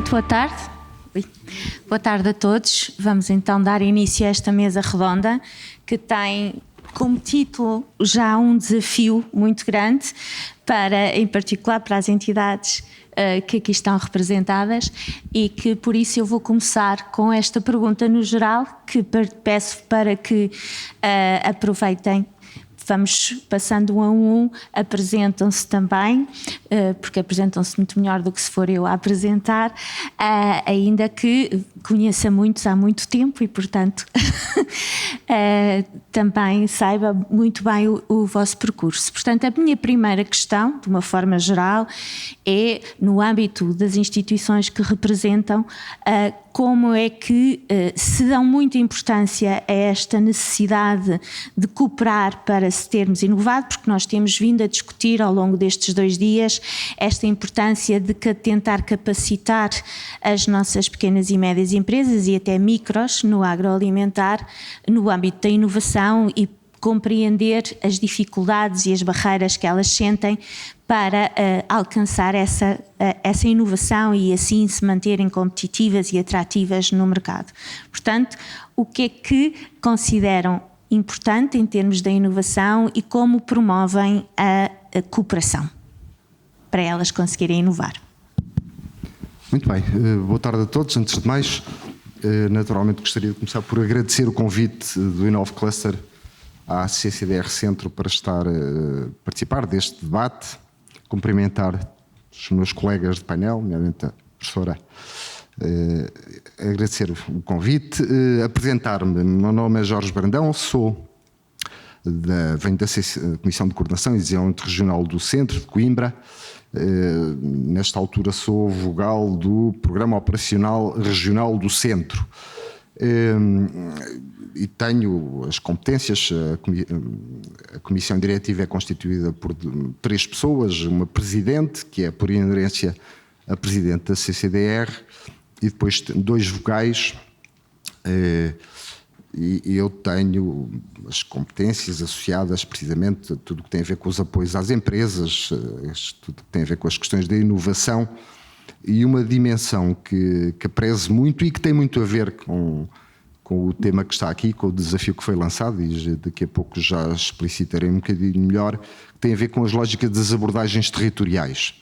Muito boa tarde. Boa tarde a todos. Vamos então dar início a esta mesa redonda que tem como título já um desafio muito grande para, em particular, para as entidades que aqui estão representadas e que por isso eu vou começar com esta pergunta no geral que peço para que aproveitem. Vamos passando um a um, apresentam-se também, porque apresentam-se muito melhor do que se for eu a apresentar, ainda que conheça muitos há muito tempo e, portanto, também saiba muito bem o vosso percurso. Portanto, a minha primeira questão, de uma forma geral, é no âmbito das instituições que representam, como é que se dão muita importância a esta necessidade de cooperar para se termos inovado, porque nós temos vindo a discutir ao longo destes 2 dias esta importância de tentar capacitar as nossas pequenas e médias empresas e até micros no agroalimentar, no âmbito da inovação e compreender as dificuldades e as barreiras que elas sentem para alcançar essa inovação e assim se manterem competitivas e atrativas no mercado. Portanto, o que é que consideram importante em termos da inovação e como promovem a cooperação para elas conseguirem inovar? Muito bem, boa tarde a todos. Antes de mais, naturalmente gostaria de começar por agradecer o convite do Inove Cluster à CCDR Centro para participar deste debate, cumprimentar os meus colegas de painel, nomeadamente a professora, agradecer o convite, apresentar-me. Meu nome é Jorge Brandão, venho da Comissão de Coordenação e Desenvolvimento Regional do Centro de Coimbra. Nesta altura sou vogal do Programa Operacional Regional do Centro. E tenho as competências. A comissão diretiva é constituída por 3 pessoas, uma presidente, que é por inerência a presidente da CCDR, e depois 2 vogais, e eu tenho as competências associadas precisamente a tudo o que tem a ver com os apoios às empresas, tudo o que tem a ver com as questões da inovação, e uma dimensão que aprezo muito e que tem muito a ver com o tema que está aqui, com o desafio que foi lançado, e daqui a pouco já explicitarei um bocadinho melhor, que tem a ver com as lógicas das abordagens territoriais.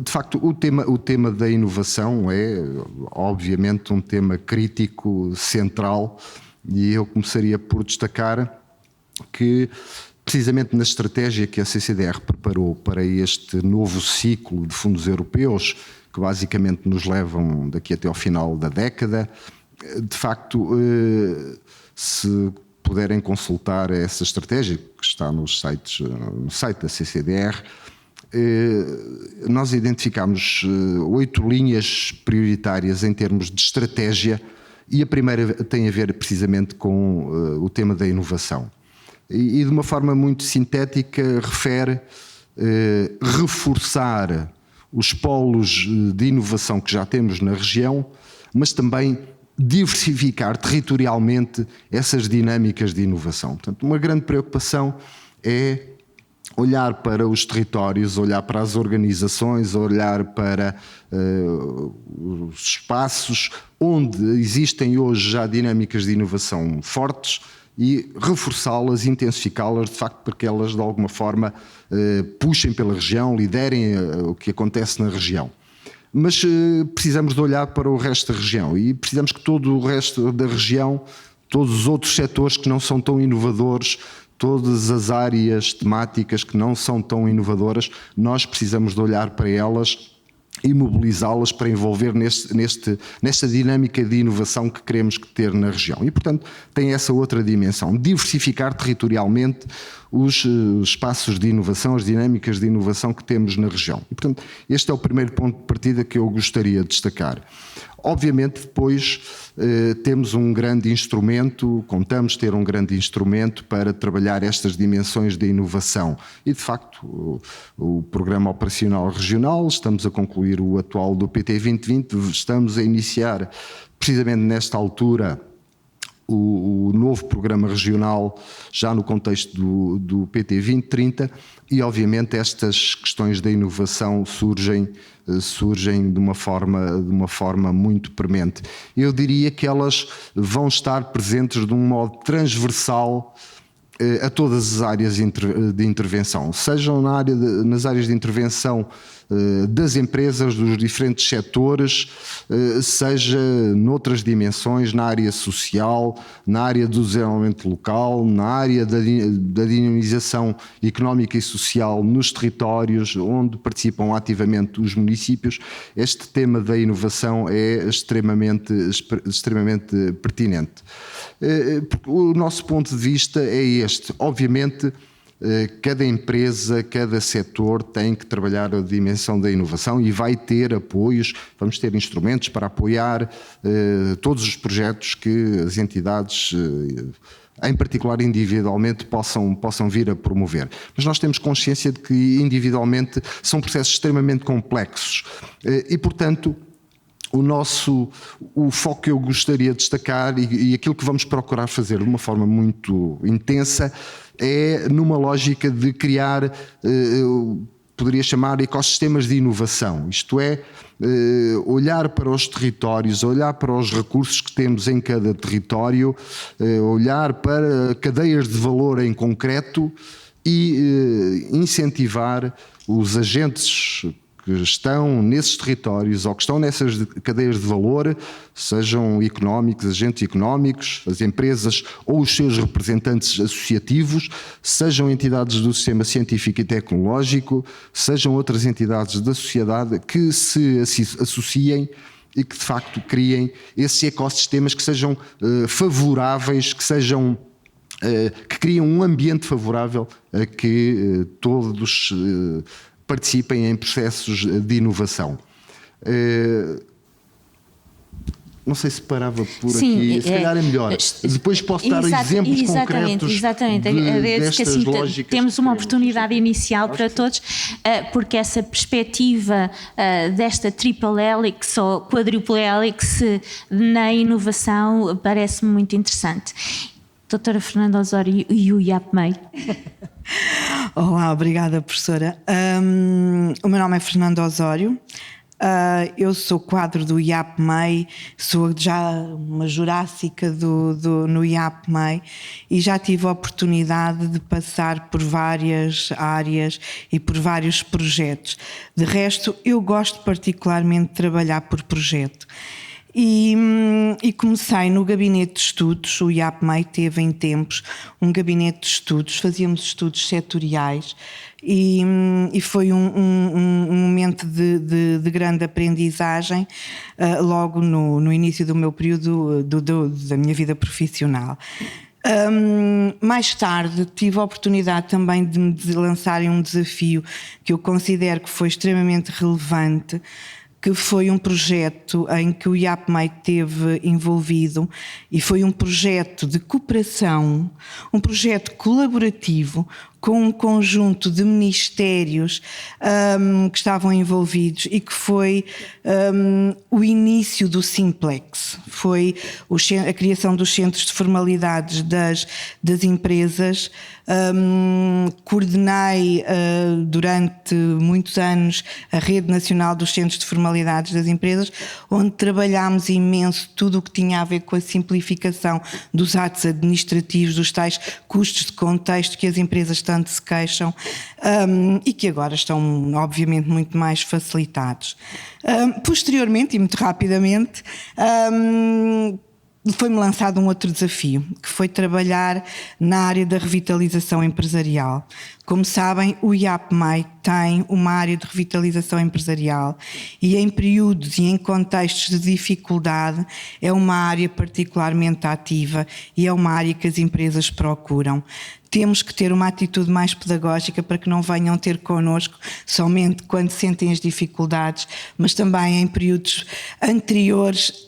De facto, o tema da inovação é, obviamente, um tema crítico, central, e eu começaria por destacar que, precisamente na estratégia que a CCDR preparou para este novo ciclo de fundos europeus, que basicamente nos levam daqui até ao final da década, de facto, se puderem consultar essa estratégia, que está no site da CCDR, nós identificámos 8 linhas prioritárias em termos de estratégia, e a primeira tem a ver precisamente com o tema da inovação. E de uma forma muito sintética refere reforçar os polos de inovação que já temos na região, mas também diversificar territorialmente essas dinâmicas de inovação. Portanto, uma grande preocupação é olhar para os territórios, olhar para as organizações, olhar para os espaços onde existem hoje já dinâmicas de inovação fortes e reforçá-las, intensificá-las, de facto, para que elas de alguma forma puxem pela região, liderem o que acontece na região. Mas precisamos de olhar para o resto da região e precisamos que todo o resto da região, todos os outros setores que não são tão inovadores, todas as áreas temáticas que não são tão inovadoras, nós precisamos de olhar para elas e mobilizá-las para envolver nesta dinâmica de inovação que queremos ter na região. E, portanto, tem essa outra dimensão, diversificar territorialmente os espaços de inovação, as dinâmicas de inovação que temos na região. E, portanto, este é o primeiro ponto de partida que eu gostaria de destacar. Obviamente, depois temos um grande instrumento, contamos ter um grande instrumento para trabalhar estas dimensões de inovação. E, de facto, o Programa Operacional Regional, estamos a concluir o atual do PT 2020, estamos a iniciar, precisamente nesta altura, o novo programa regional já no contexto do PT 2030 e obviamente estas questões da inovação surgem de uma forma muito premente. Eu diria que elas vão estar presentes de um modo transversal a todas as áreas de intervenção, sejam nas áreas de intervenção das empresas, dos diferentes setores, seja noutras dimensões, na área social, na área do desenvolvimento local, na área da dinamização económica e social nos territórios onde participam ativamente os municípios. Este tema da inovação é extremamente pertinente. O nosso ponto de vista é este. Obviamente, cada empresa, cada setor tem que trabalhar a dimensão da inovação e vai ter apoios, vamos ter instrumentos para apoiar todos os projetos que as entidades, em particular individualmente, possam vir a promover. Mas nós temos consciência de que individualmente são processos extremamente complexos e, portanto, o foco que eu gostaria de destacar e aquilo que vamos procurar fazer de uma forma muito intensa é numa lógica de criar, poderia chamar ecossistemas de inovação, isto é, olhar para os territórios, olhar para os recursos que temos em cada território, olhar para cadeias de valor em concreto e incentivar os agentes que estão nesses territórios ou que estão nessas cadeias de valor, sejam económicos, agentes económicos, as empresas ou os seus representantes associativos, sejam entidades do sistema científico e tecnológico, sejam outras entidades da sociedade que se associem e que de facto criem esses ecossistemas que sejam favoráveis, que criem um ambiente favorável a que todos participem em processos de inovação. Não sei se parava por aqui, se calhar é melhor. Depois posso dar exemplos concretos. Exatamente, destas assim, lógicas. Temos uma oportunidade inicial para todos, porque essa perspectiva desta triple hélice ou quadruple hélice na inovação parece-me muito interessante. Doutora Fernanda Osório e o IAPMEI. Olá, obrigada, professora. O meu nome é Fernanda Osório, eu sou quadro do IAPMEI, sou já uma jurássica no IAPMEI e já tive a oportunidade de passar por várias áreas e por vários projetos. De resto, eu gosto particularmente de trabalhar por projeto. E comecei no gabinete de estudos. O IAPMEI teve em tempos um gabinete de estudos, fazíamos estudos setoriais e foi um momento de grande aprendizagem logo no início do meu período da minha vida profissional. Mais tarde tive a oportunidade também de me lançar em um desafio que eu considero que foi extremamente relevante, que foi um projeto em que o IAPMEI esteve envolvido e foi um projeto de cooperação, um projeto colaborativo com um conjunto de ministérios que estavam envolvidos e que foi o início do Simplex, foi a criação dos centros de formalidades das empresas. Coordenei durante muitos anos a Rede Nacional dos Centros de Formalidades das Empresas, onde trabalhámos imenso tudo o que tinha a ver com a simplificação dos atos administrativos, dos tais custos de contexto que as empresas tanto se queixam e que agora estão obviamente muito mais facilitados. Posteriormente e muito rapidamente foi-me lançado um outro desafio, que foi trabalhar na área da revitalização empresarial. Como sabem, o IAPMEI tem uma área de revitalização empresarial e em períodos e em contextos de dificuldade é uma área particularmente ativa e é uma área que as empresas procuram. Temos que ter uma atitude mais pedagógica para que não venham ter connosco somente quando sentem as dificuldades, mas também em períodos anteriores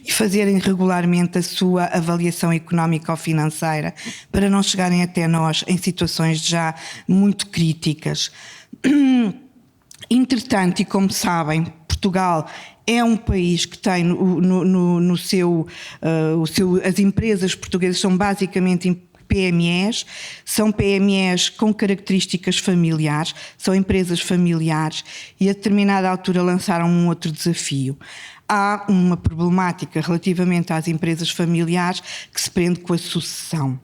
e fazerem regularmente a sua avaliação económica ou financeira para não chegarem até nós em situações já muito críticas. Entretanto, e como sabem, Portugal é um país que tem as empresas portuguesas são basicamente PMEs, são PMEs com características familiares, são empresas familiares e a determinada altura lançaram um outro desafio. Há uma problemática relativamente às empresas familiares que se prende com a sucessão.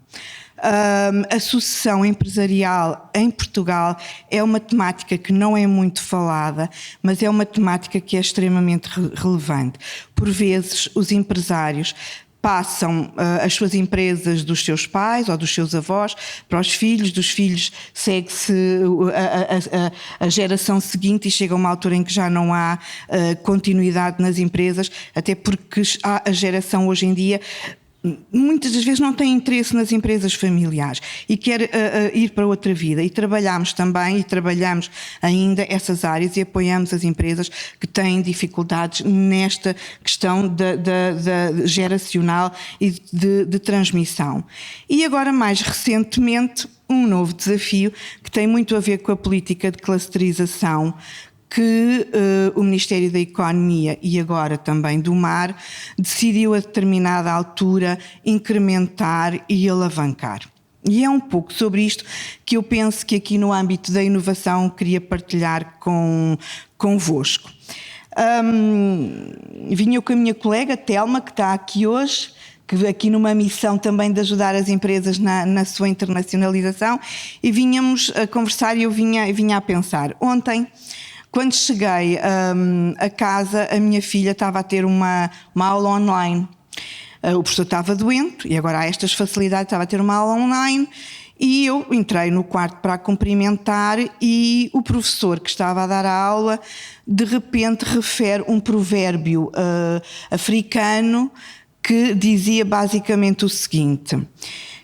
A sucessão empresarial em Portugal é uma temática que não é muito falada, mas é uma temática que é extremamente relevante. Por vezes, os empresários passam as suas empresas dos seus pais ou dos seus avós para os filhos, dos filhos segue-se a geração seguinte e chega a uma altura em que já não há continuidade nas empresas, até porque a geração hoje em dia muitas das vezes não tem interesse nas empresas familiares e quer ir para outra vida, e trabalhamos ainda essas áreas e apoiamos as empresas que têm dificuldades nesta questão da geracional e de transmissão. E agora, mais recentemente, um novo desafio que tem muito a ver com a política de clusterização que o Ministério da Economia e agora também do Mar decidiu a determinada altura incrementar e alavancar. E é um pouco sobre isto que eu penso que aqui no âmbito da inovação queria partilhar convosco. Vinha eu com a minha colega Telma, que está aqui hoje, que aqui numa missão também de ajudar as empresas na sua internacionalização, e vínhamos a conversar e eu vinha a pensar. Ontem, quando cheguei a casa, a minha filha estava a ter uma aula online. O professor estava doente e agora há estas facilidades, estava a ter uma aula online e eu entrei no quarto para a cumprimentar e o professor que estava a dar a aula de repente refere um provérbio africano que dizia basicamente o seguinte: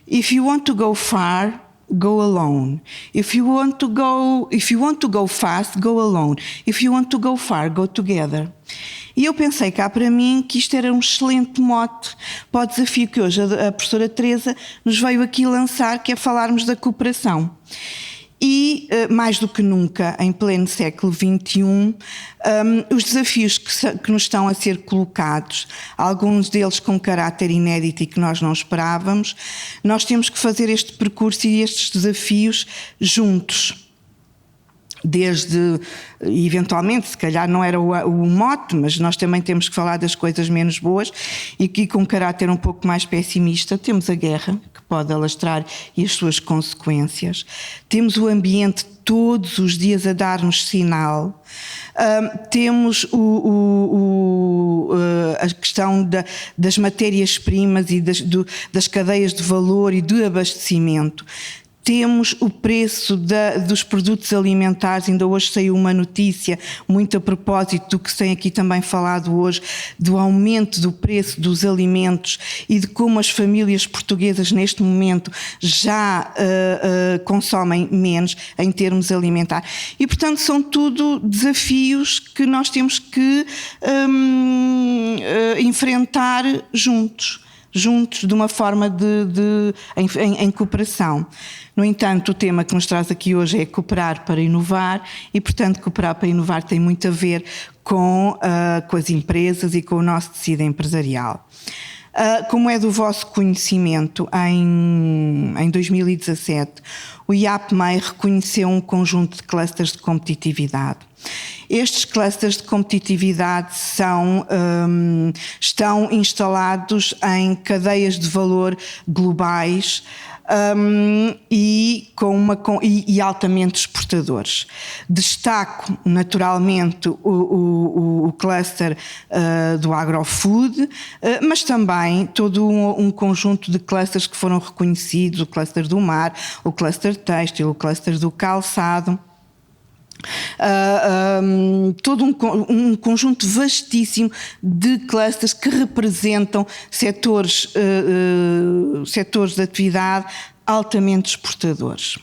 If you want to go far, go alone. If you want to go fast, go alone. If you want to go far, go together. E eu pensei cá para mim que isto era um excelente mote para o desafio que hoje a professora Teresa nos veio aqui lançar, que é falarmos da cooperação. E, mais do que nunca, em pleno século XXI, os desafios que nos estão a ser colocados, alguns deles com caráter inédito e que nós não esperávamos, nós temos que fazer este percurso e estes desafios juntos. Desde, eventualmente, se calhar não era o mote, mas nós também temos que falar das coisas menos boas, e aqui com um caráter um pouco mais pessimista temos a guerra, que pode alastrar, e as suas consequências. Temos o ambiente todos os dias a dar-nos sinal. Temos a questão das matérias-primas e das cadeias de valor e de abastecimento. Temos o preço dos produtos alimentares. Ainda hoje saiu uma notícia muito a propósito do que se tem aqui também falado hoje, do aumento do preço dos alimentos e de como as famílias portuguesas neste momento já consomem menos em termos alimentares. E portanto são tudo desafios que nós temos que enfrentar juntos, de uma forma em cooperação. No entanto, o tema que nos traz aqui hoje é cooperar para inovar e, portanto, cooperar para inovar tem muito a ver com as empresas e com o nosso tecido empresarial. Como é do vosso conhecimento, em 2017, o IAPMEI reconheceu um conjunto de clusters de competitividade. Estes clusters de competitividade estão instalados em cadeias de valor globais e altamente exportadores. Destaco naturalmente o cluster do agrofood, mas também todo um conjunto de clusters que foram reconhecidos: o cluster do mar, o cluster têxtil, o cluster do calçado. Todo um conjunto vastíssimo de clusters que representam setores de atividade altamente exportadores.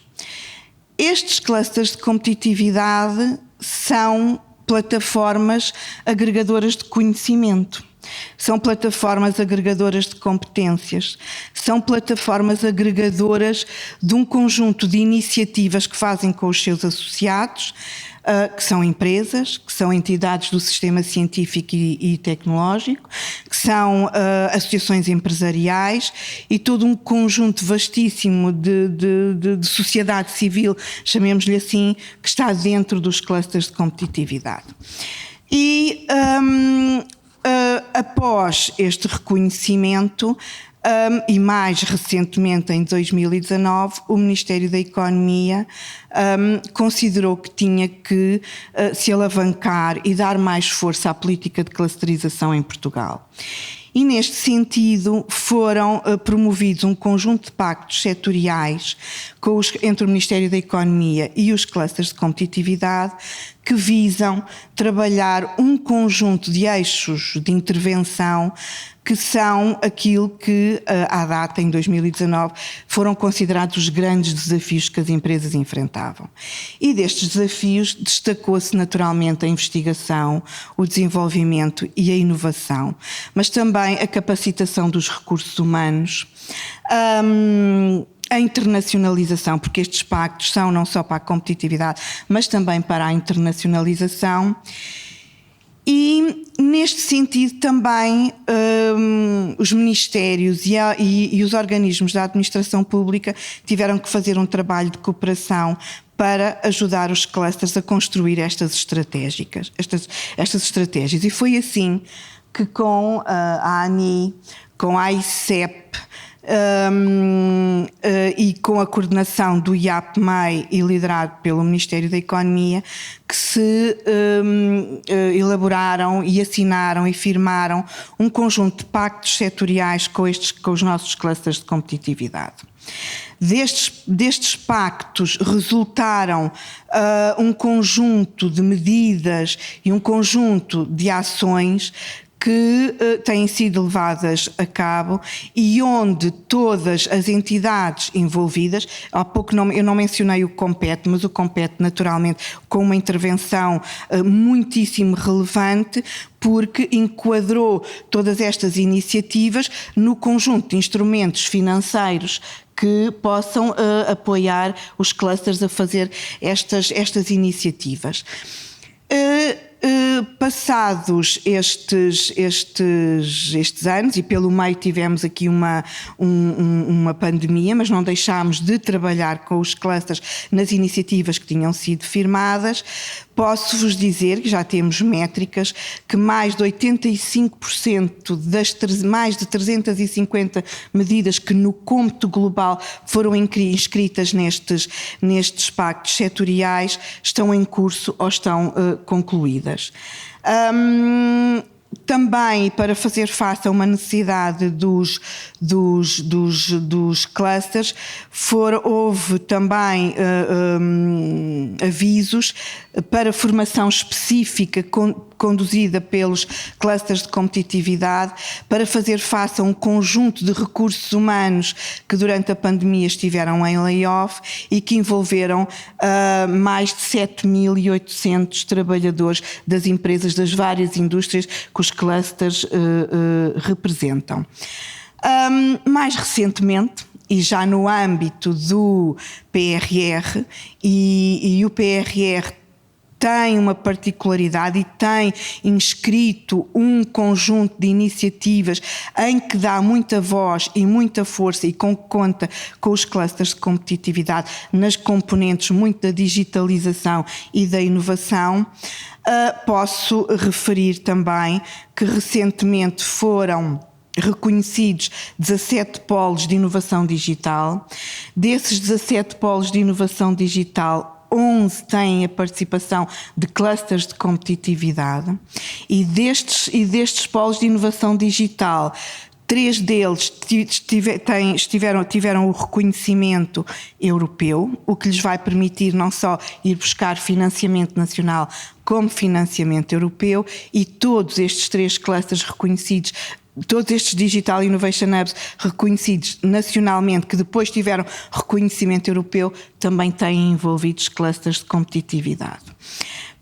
Estes clusters de competitividade são plataformas agregadoras de conhecimento. São plataformas agregadoras de competências, são plataformas agregadoras de um conjunto de iniciativas que fazem com os seus associados, que são empresas, que são entidades do sistema científico e tecnológico, que são associações empresariais e todo um conjunto vastíssimo de sociedade civil, chamemos-lhe assim, que está dentro dos clusters de competitividade. E após este reconhecimento, e mais recentemente, em 2019, o Ministério da Economia considerou que tinha que se alavancar e dar mais força à política de clusterização em Portugal. E neste sentido foram promovidos um conjunto de pactos setoriais entre o Ministério da Economia e os clusters de competitividade que visam trabalhar um conjunto de eixos de intervenção que são aquilo que, à data, em 2019, foram considerados os grandes desafios que as empresas enfrentavam. E destes desafios destacou-se naturalmente a investigação, o desenvolvimento e a inovação, mas também a capacitação dos recursos humanos, a internacionalização, porque estes pactos são não só para a competitividade, mas também para a internacionalização. E, neste sentido, também os ministérios e os organismos da administração pública tiveram que fazer um trabalho de cooperação para ajudar os clusters a construir estas estratégias. E foi assim que, com a ANI, com a ICEP, e com a coordenação do IAP-MEI e liderado pelo Ministério da Economia, que se elaboraram e assinaram e firmaram um conjunto de pactos setoriais com os nossos clusters de competitividade. Destes pactos resultaram um conjunto de medidas e um conjunto de ações que têm sido levadas a cabo e onde todas as entidades envolvidas, há pouco eu não mencionei o COMPET, mas o COMPET naturalmente com uma intervenção muitíssimo relevante, porque enquadrou todas estas iniciativas no conjunto de instrumentos financeiros que possam apoiar os clusters a fazer estas iniciativas. Passados estes anos, e pelo meio tivemos aqui uma pandemia, mas não deixámos de trabalhar com os clusters nas iniciativas que tinham sido firmadas, posso-vos dizer que já temos métricas que mais de 85% das mais de 350 medidas que no cômputo global foram inscritas nestes pactos setoriais estão em curso ou estão concluídas. Também para fazer face a uma necessidade dos clusters, houve também avisos para formação específica conduzida pelos clusters de competitividade para fazer face a um conjunto de recursos humanos que durante a pandemia estiveram em layoff e que envolveram mais de 7.800 trabalhadores das empresas das várias indústrias que os clusters representam. Mais recentemente, e já no âmbito do PRR, e o PRR tem uma particularidade e tem inscrito um conjunto de iniciativas em que dá muita voz e muita força e conta com os clusters de competitividade nas componentes muito da digitalização e da inovação. Posso referir também que recentemente foram reconhecidos 17 polos de inovação digital. Desses 17 polos de inovação digital, 11 têm a participação de clusters de competitividade e destes polos de inovação digital, 3 deles tiveram o reconhecimento europeu, o que lhes vai permitir não só ir buscar financiamento nacional como financiamento europeu, e todos estes 3 clusters reconhecidos, todos estes Digital Innovation Hubs reconhecidos nacionalmente, que depois tiveram reconhecimento europeu, também têm envolvidos clusters de competitividade.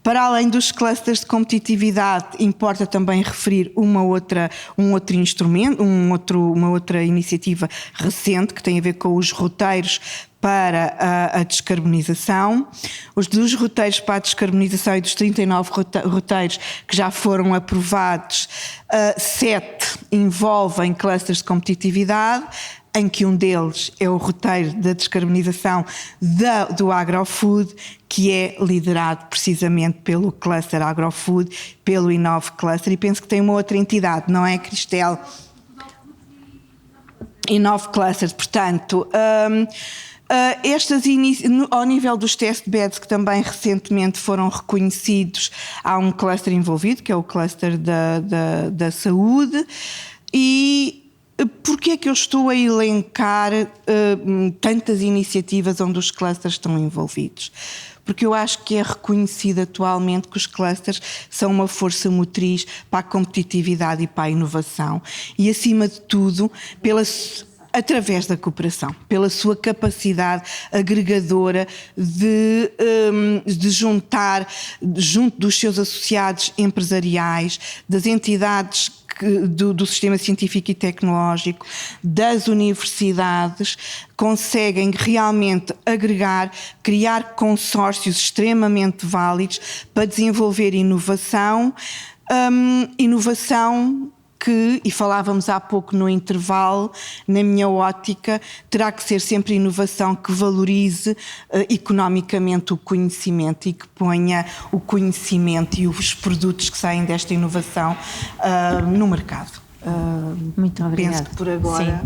Para além dos clusters de competitividade, importa também referir um outro instrumento, uma outra iniciativa recente que tem a ver com os roteiros para a descarbonização. Dos roteiros para a descarbonização e dos 39 roteiros que já foram aprovados, 7 envolvem clusters de competitividade, em que um deles é o roteiro da descarbonização do agrofood, que é liderado precisamente pelo cluster agrofood, pelo Inove Cluster, e penso que tem uma outra entidade, não é, Cristel? Inove Cluster, portanto... ao nível dos test beds, que também recentemente foram reconhecidos, há um cluster envolvido, que é o cluster da saúde. E porquê é que eu estou a elencar tantas iniciativas onde os clusters estão envolvidos? Porque eu acho que é reconhecido atualmente que os clusters são uma força motriz para a competitividade e para a inovação. E, acima de tudo, através da cooperação, pela sua capacidade agregadora de juntar, junto dos seus associados empresariais, das entidades do sistema científico e tecnológico, das universidades, conseguem realmente agregar, criar consórcios extremamente válidos para desenvolver inovação que, e falávamos há pouco no intervalo, na minha ótica, terá que ser sempre inovação que valorize economicamente o conhecimento e que ponha o conhecimento e os produtos que saem desta inovação no mercado. Muito obrigada. Penso que por agora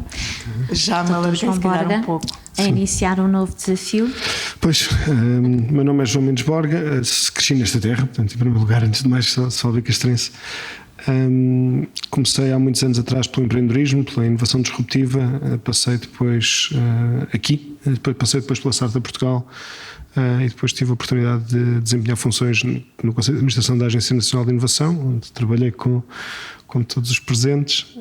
já me alarguei um pouco. A iniciar um novo desafio. Pois, meu nome é João Mendes Borga, cresci nesta terra, portanto, em primeiro lugar, antes de mais, sou albicastrense. Comecei há muitos anos atrás pelo empreendedorismo, pela inovação disruptiva, passei depois passei depois pela Startup Portugal e depois tive a oportunidade de desempenhar funções no Conselho de Administração da Agência Nacional de Inovação, onde trabalhei com todos os presentes.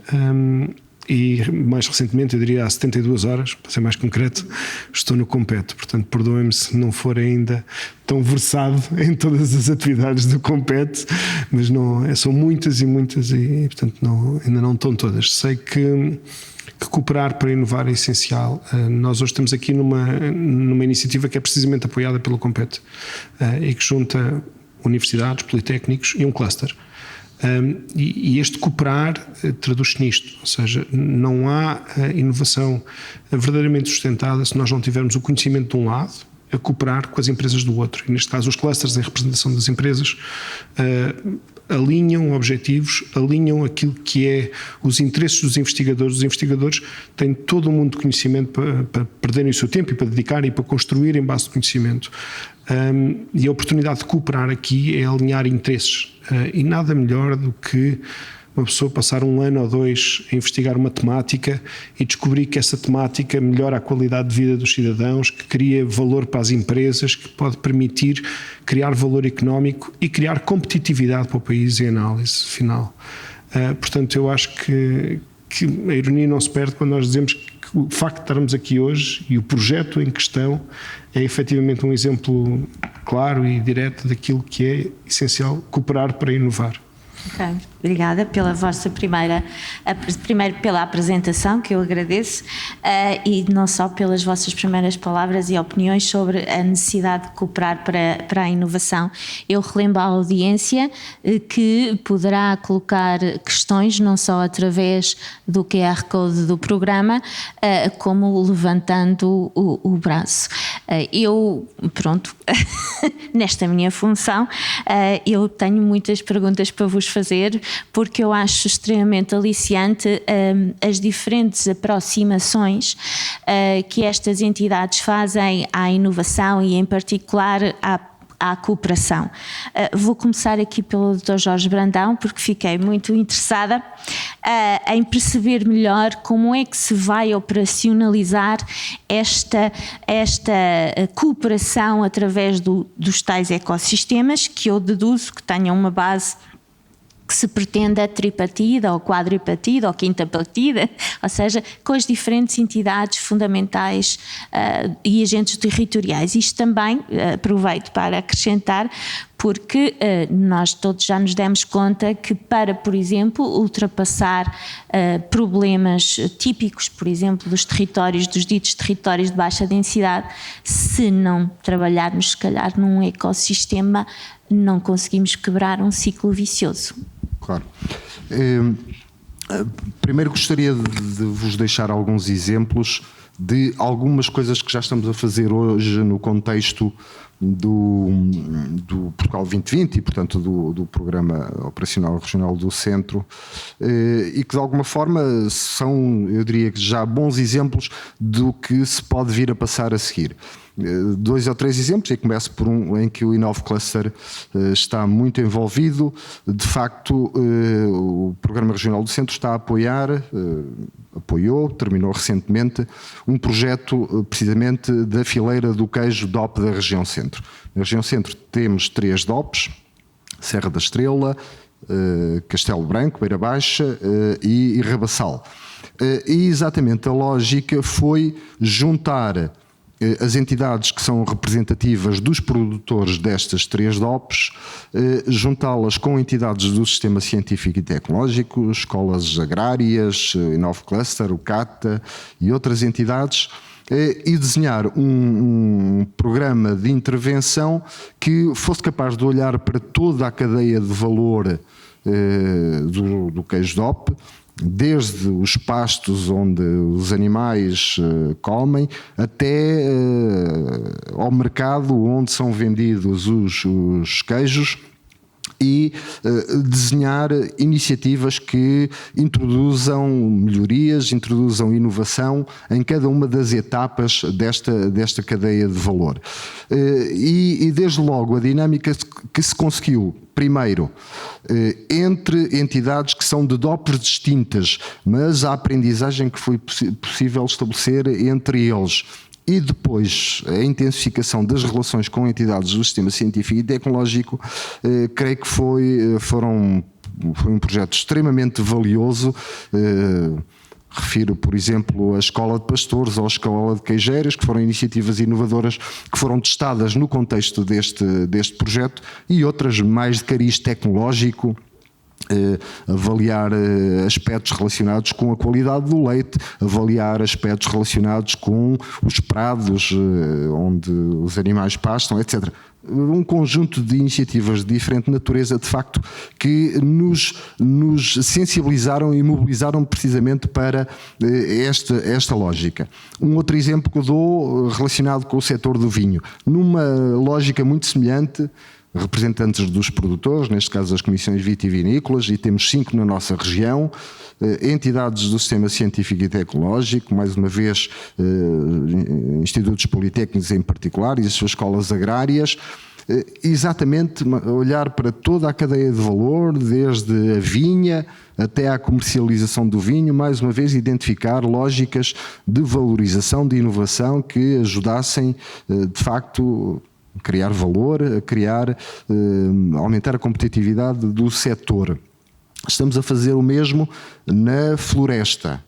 E mais recentemente, eu diria há 72 horas, para ser mais concreto, estou no Compete. Portanto, perdoem-me se não for ainda tão versado em todas as atividades do Compete, mas são muitas e portanto ainda não estão todas. Sei que cooperar para inovar é essencial. Nós hoje estamos aqui numa iniciativa que é precisamente apoiada pelo Compete e que junta universidades, politécnicos e um cluster. E este cooperar traduz-se nisto, ou seja, não há inovação verdadeiramente sustentada se nós não tivermos o conhecimento de um lado a cooperar com as empresas do outro, e neste caso os clusters em representação das empresas alinham objetivos, alinham aquilo que é os interesses dos investigadores. Os investigadores têm todo um mundo de conhecimento para perderem o seu tempo e para dedicar e para construir em base de conhecimento. E a oportunidade de cooperar aqui é alinhar interesses. E nada melhor do que uma pessoa passar 1 ano ou 2 a investigar uma temática e descobrir que essa temática melhora a qualidade de vida dos cidadãos, que cria valor para as empresas, que pode permitir criar valor económico e criar competitividade para o país em análise final. Portanto, eu acho que a ironia não se perde quando nós dizemos que o facto de estarmos aqui hoje e o projeto em questão é efetivamente um exemplo claro e direto daquilo que é essencial cooperar para inovar. Ok, obrigada pela vossa primeiro pela apresentação, que eu agradeço, e não só pelas vossas primeiras palavras e opiniões sobre a necessidade de cooperar para a inovação. Eu relembro à audiência que poderá colocar questões não só através do QR Code do programa, como levantando o braço. Eu, nesta minha função, eu tenho muitas perguntas para vos fazer, porque eu acho extremamente aliciante as diferentes aproximações que estas entidades fazem à inovação e, em particular, à cooperação. Vou começar aqui pelo Dr. Jorge Brandão, porque fiquei muito interessada em perceber melhor como é que se vai operacionalizar esta cooperação através dos tais ecossistemas, que eu deduzo que tenham uma base que se pretenda tripartida ou quadripartida ou quintapartida, ou seja, com as diferentes entidades fundamentais e agentes territoriais. Isto também, aproveito para acrescentar, porque nós todos já nos demos conta que para, por exemplo, ultrapassar problemas típicos, por exemplo, dos ditos territórios de baixa densidade, se não trabalharmos, se calhar, num ecossistema, não conseguimos quebrar um ciclo vicioso. Claro. Primeiro gostaria de vos deixar alguns exemplos de algumas coisas que já estamos a fazer hoje no contexto do Portugal 2020 e, portanto, do Programa Operacional Regional do Centro, e que de alguma forma são, eu diria que já bons exemplos do que se pode vir a passar a seguir. 2 ou 3 exemplos, e começo por um em que o Inove Cluster está muito envolvido. De facto, o Programa Regional do Centro está a apoiou, terminou recentemente, um projeto precisamente da fileira do queijo DOP da região Centro. Na região Centro temos 3 DOPs, Serra da Estrela, Castelo Branco, Beira Baixa e Rabassal. E exatamente a lógica foi juntar as entidades que são representativas dos produtores destas 3 DOPs, juntá-las com entidades do sistema científico e tecnológico, escolas agrárias, Inove Cluster, o CATA e outras entidades, e desenhar um programa de intervenção que fosse capaz de olhar para toda a cadeia de valor do queijo DOP, desde os pastos onde os animais comem até ao mercado onde são vendidos os queijos, e desenhar iniciativas que introduzam melhorias, introduzam inovação em cada uma das etapas desta cadeia de valor. E desde logo a dinâmica que se conseguiu, primeiro, entre entidades que são de DOPs distintas, mas a aprendizagem que foi possível estabelecer entre eles, e depois a intensificação das relações com entidades do sistema científico e tecnológico, creio que foi um projeto extremamente valioso. Refiro, por exemplo, a Escola de Pastores ou a Escola de Queijeiros, que foram iniciativas inovadoras que foram testadas no contexto deste projeto, e outras mais de cariz tecnológico, avaliar aspectos relacionados com a qualidade do leite, avaliar aspectos relacionados com os prados onde os animais pastam, etc. Um conjunto de iniciativas de diferente natureza, de facto, que nos sensibilizaram e mobilizaram precisamente para esta lógica. Um outro exemplo que eu dou relacionado com o setor do vinho, numa lógica muito semelhante, representantes dos produtores, neste caso as comissões vitivinícolas, e temos 5 na nossa região, entidades do sistema científico e tecnológico, mais uma vez institutos politécnicos em particular e as suas escolas agrárias, exatamente olhar para toda a cadeia de valor, desde a vinha até à comercialização do vinho, mais uma vez identificar lógicas de valorização, de inovação que ajudassem, de facto, criar valor, aumentar a competitividade do setor. Estamos a fazer o mesmo na floresta,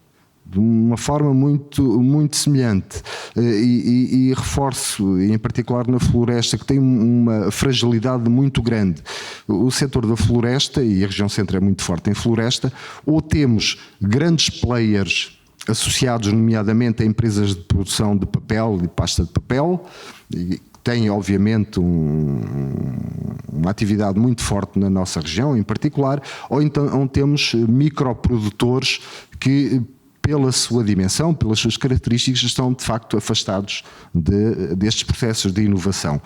de uma forma muito semelhante, e reforço, em particular na floresta, que tem uma fragilidade muito grande. O setor da floresta, e a região centro é muito forte em floresta, ou temos grandes players associados nomeadamente a empresas de produção de papel e pasta de papel, tem obviamente uma atividade muito forte na nossa região em particular, ou então temos microprodutores que, pela sua dimensão, pelas suas características, estão de facto afastados destes processos de inovação.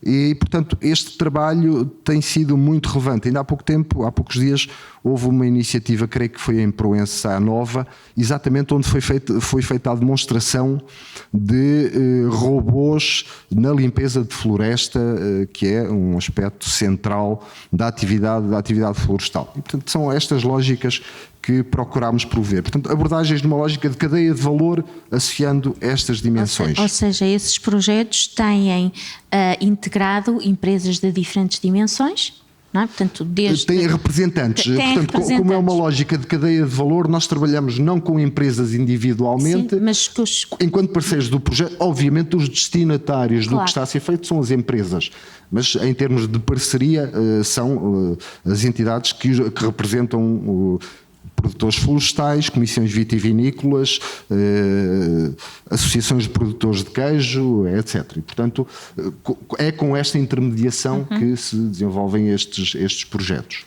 E, portanto, este trabalho tem sido muito relevante. Ainda há poucos dias, houve uma iniciativa, creio que foi em Proença Nova, exatamente onde foi feita a demonstração de robôs na limpeza de floresta, que é um aspecto central da atividade florestal. E, portanto, são estas lógicas que procurámos prover. Portanto, abordagens numa lógica de cadeia de valor associando estas dimensões. Ou seja, esses projetos têm integrado empresas de diferentes dimensões? não é? Portanto, desde... Tem representantes. Portanto, como é uma lógica de cadeia de valor, nós trabalhamos não com empresas individualmente, sim, mas enquanto parceiros do projeto. Obviamente, os destinatários do que está a ser feito são as empresas, mas em termos de parceria são as entidades que representam produtores florestais, comissões vitivinícolas, associações de produtores de queijo, etc. E, portanto, é com esta intermediação que se desenvolvem estes projetos.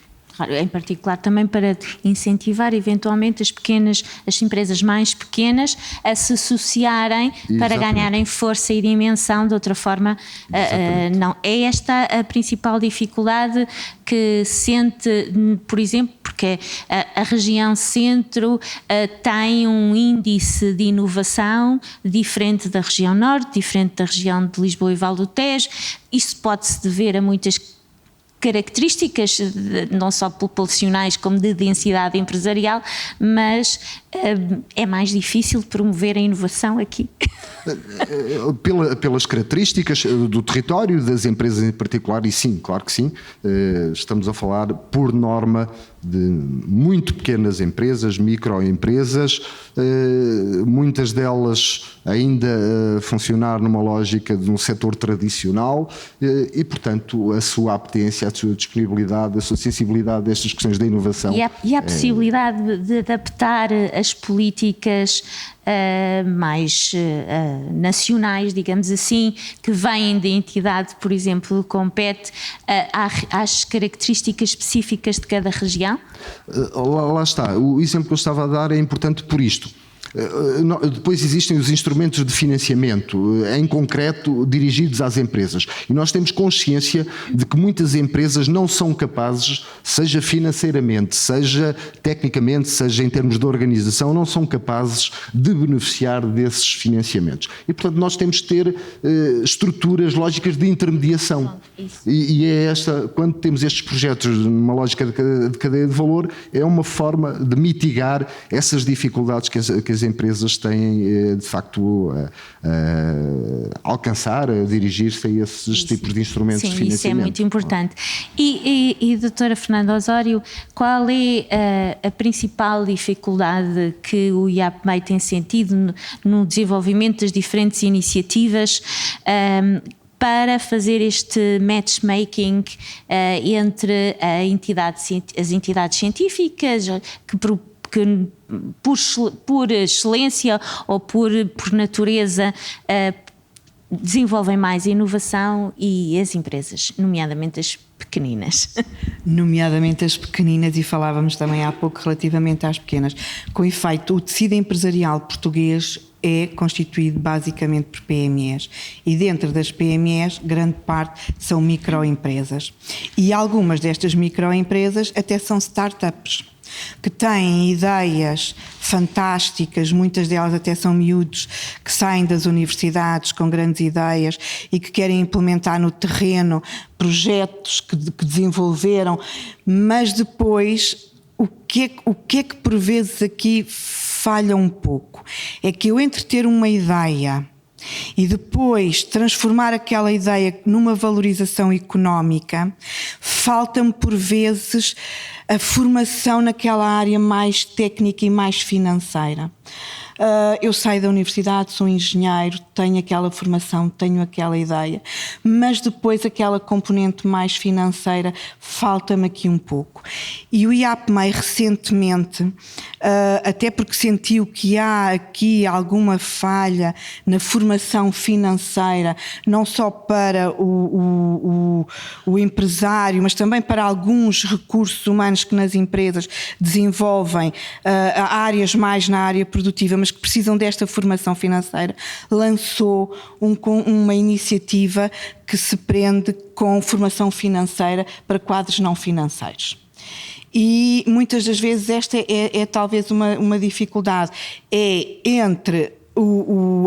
Em particular também para incentivar eventualmente as empresas mais pequenas a se associarem para ganharem força e dimensão. De outra forma, não. É esta a principal dificuldade que sente, por exemplo, porque a região centro tem um índice de inovação diferente da região norte, diferente da região de Lisboa e Val do Tejo. Isso pode-se dever a muitas características, não só populacionais como de densidade empresarial, mas é mais difícil promover a inovação aqui. Pelas características do território, das empresas em particular, e sim, claro que sim, estamos a falar por norma de muito pequenas empresas, microempresas, muitas delas ainda a funcionar numa lógica de um setor tradicional e, portanto, a sua apetência, a sua disponibilidade, a sua sensibilidade a estas questões da inovação. E a possibilidade de adaptar as políticas mais nacionais, digamos assim, que vêm da entidade, por exemplo, compete às características específicas de cada região? Lá está. O exemplo que eu estava a dar é importante por isto. Depois existem os instrumentos de financiamento, em concreto dirigidos às empresas, e nós temos consciência de que muitas empresas não são capazes, seja financeiramente, seja tecnicamente, seja em termos de organização, não são capazes de beneficiar desses financiamentos. E, portanto, nós temos que ter estruturas lógicas de intermediação. E é esta, quando temos estes projetos numa lógica de cadeia de valor, é uma forma de mitigar essas dificuldades que as empresas têm, de facto, a alcançar, a dirigir-se a esses tipos de instrumentos de financiamento. Isso é muito importante. E doutora Fernanda Osório, qual é a principal dificuldade que o IAPMEI tem sentido no desenvolvimento das diferentes iniciativas para fazer este matchmaking entre as entidades científicas que por excelência ou por natureza desenvolvem mais inovação e as empresas, nomeadamente as pequeninas? Nomeadamente as pequeninas, e falávamos também há pouco relativamente às pequenas. Com efeito, o tecido empresarial português é constituído basicamente por PMEs, e dentro das PMEs, grande parte são microempresas. E algumas destas microempresas até são startups, que têm ideias fantásticas, muitas delas até são miúdos que saem das universidades com grandes ideias e que querem implementar no terreno projetos que desenvolveram, mas depois o que é que por vezes aqui falha um pouco? É que eu, entre ter uma ideia e depois transformar aquela ideia numa valorização económica, falta-me por vezes a formação naquela área mais técnica e mais financeira. Eu saio da universidade, sou engenheiro, tenho aquela formação, tenho aquela ideia, mas depois aquela componente mais financeira falta-me aqui um pouco. E o IAPMEI recentemente, até porque sentiu que há aqui alguma falha na formação financeira, não só para o empresário, mas também para alguns recursos humanos que nas empresas desenvolvem áreas mais na área produtiva, mas que precisam desta formação financeira, lançou uma iniciativa que se prende com formação financeira para quadros não financeiros. E muitas das vezes esta é talvez uma dificuldade, é entre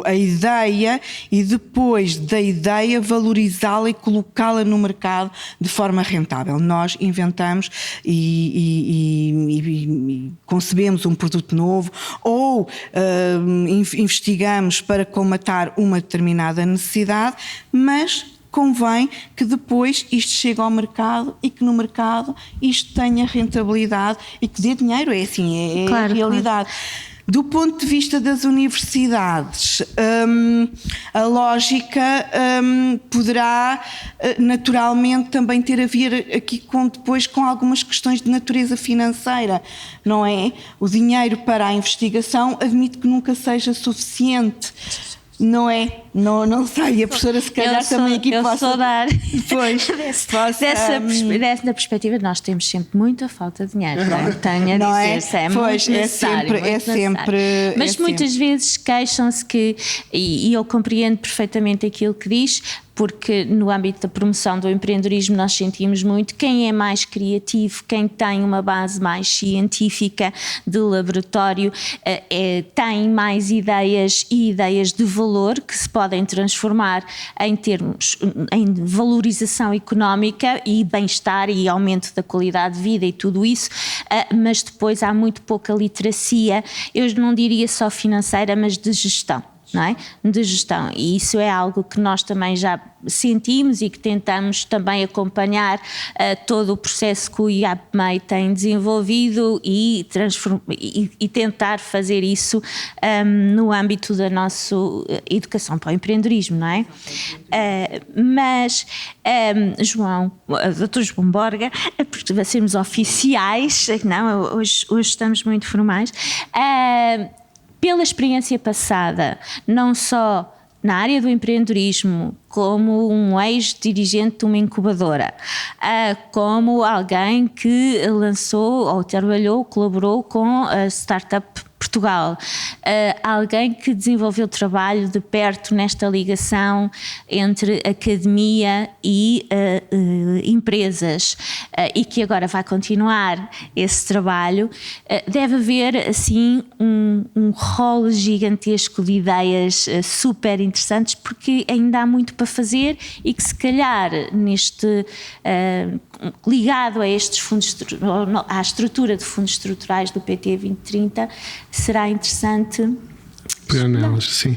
a ideia e depois da ideia valorizá-la e colocá-la no mercado de forma rentável. Nós inventamos e concebemos um produto novo ou investigamos para colmatar uma determinada necessidade, mas convém que depois isto chegue ao mercado e que no mercado isto tenha rentabilidade e que dê dinheiro, é assim, é Claro, a realidade. Claro. Do ponto de vista das universidades, a lógica poderá naturalmente também ter a ver aqui depois com algumas questões de natureza financeira, não é? O dinheiro para a investigação admito que nunca seja suficiente. Não é? Não sei, a professora se calhar também aqui possa dar. Depois, dessa perspectiva, nós temos sempre muita falta de dinheiro, tenho a dizer, é muito necessário. Mas muitas vezes queixam-se que, e eu compreendo perfeitamente aquilo que diz, porque no âmbito da promoção do empreendedorismo nós sentimos muito quem é mais criativo, quem tem uma base mais científica de laboratório, tem mais ideias e ideias de valor que se podem transformar em valorização económica e bem-estar e aumento da qualidade de vida e tudo isso, mas depois há muito pouca literacia, eu não diria só financeira, mas de gestão. Não é? De gestão, e isso é algo que nós também já sentimos e que tentamos também acompanhar todo o processo que o IAPMEI tem desenvolvido e tentar fazer isso no âmbito da nossa educação para o empreendedorismo, não é? Mas João, Dr. João Borga, para sermos oficiais, não, hoje estamos muito formais, pela experiência passada, não só na área do empreendedorismo, como um ex-dirigente de uma incubadora, como alguém que lançou ou trabalhou, colaborou com a Startup Portugal, alguém que desenvolveu trabalho de perto nesta ligação entre academia e empresas, e que agora vai continuar esse trabalho, deve haver assim um rol gigantesco de ideias super interessantes, porque ainda há muito para fazer e que se calhar ligado a estes fundos, à estrutura de fundos estruturais do PT 2030, será interessante pegar nelas, sim.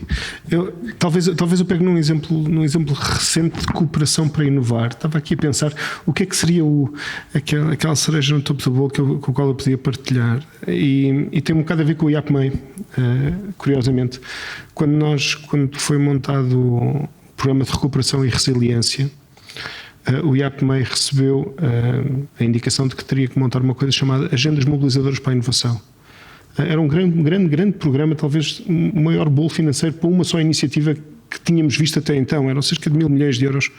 Talvez eu pegue num exemplo recente de cooperação para inovar. Estava aqui a pensar o que é que seria aquela cereja no topo da boa com o qual eu podia partilhar, e tem um bocado a ver com o IAPMEI, curiosamente. Quando foi montado o Programa de Recuperação e Resiliência, o IAPMEI recebeu a indicação de que teria que montar uma coisa chamada Agendas Mobilizadoras para a Inovação. Era um grande programa, talvez o maior bolo financeiro para uma só iniciativa que tínhamos visto até então. Eram cerca de 1.000 milhões de euros.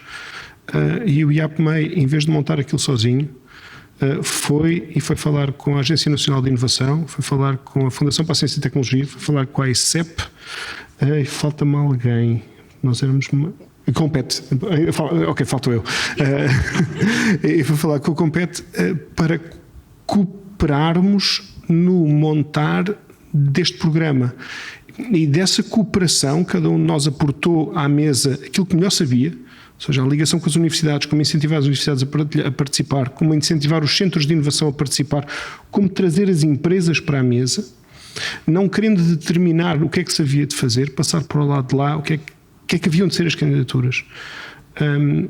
E o IAPMEI, em vez de montar aquilo sozinho, foi falar com a Agência Nacional de Inovação, foi falar com a Fundação para a Ciência e Tecnologia, foi falar com a ICEP, e falta-me alguém. Nós éramos... Compete. Ok, falto eu. E foi falar com o Compete para cooperarmos no montar deste programa. E dessa cooperação, cada um de nós aportou à mesa aquilo que melhor sabia, ou seja, a ligação com as universidades, como incentivar as universidades a participar, como incentivar os centros de inovação a participar, como trazer as empresas para a mesa, não querendo determinar o que é que se havia de fazer, passar para o lado de lá, o que é que haviam de ser as candidaturas.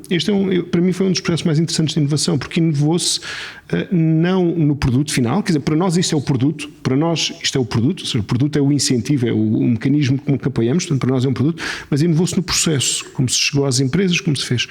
Este para mim foi um dos processos mais interessantes de inovação, porque inovou-se não no produto final, quer dizer, para nós isto é o produto, ou seja, o produto é o incentivo, é o mecanismo com que apoiamos, portanto para nós é um produto, mas inovou-se no processo, como se chegou às empresas, como se fez.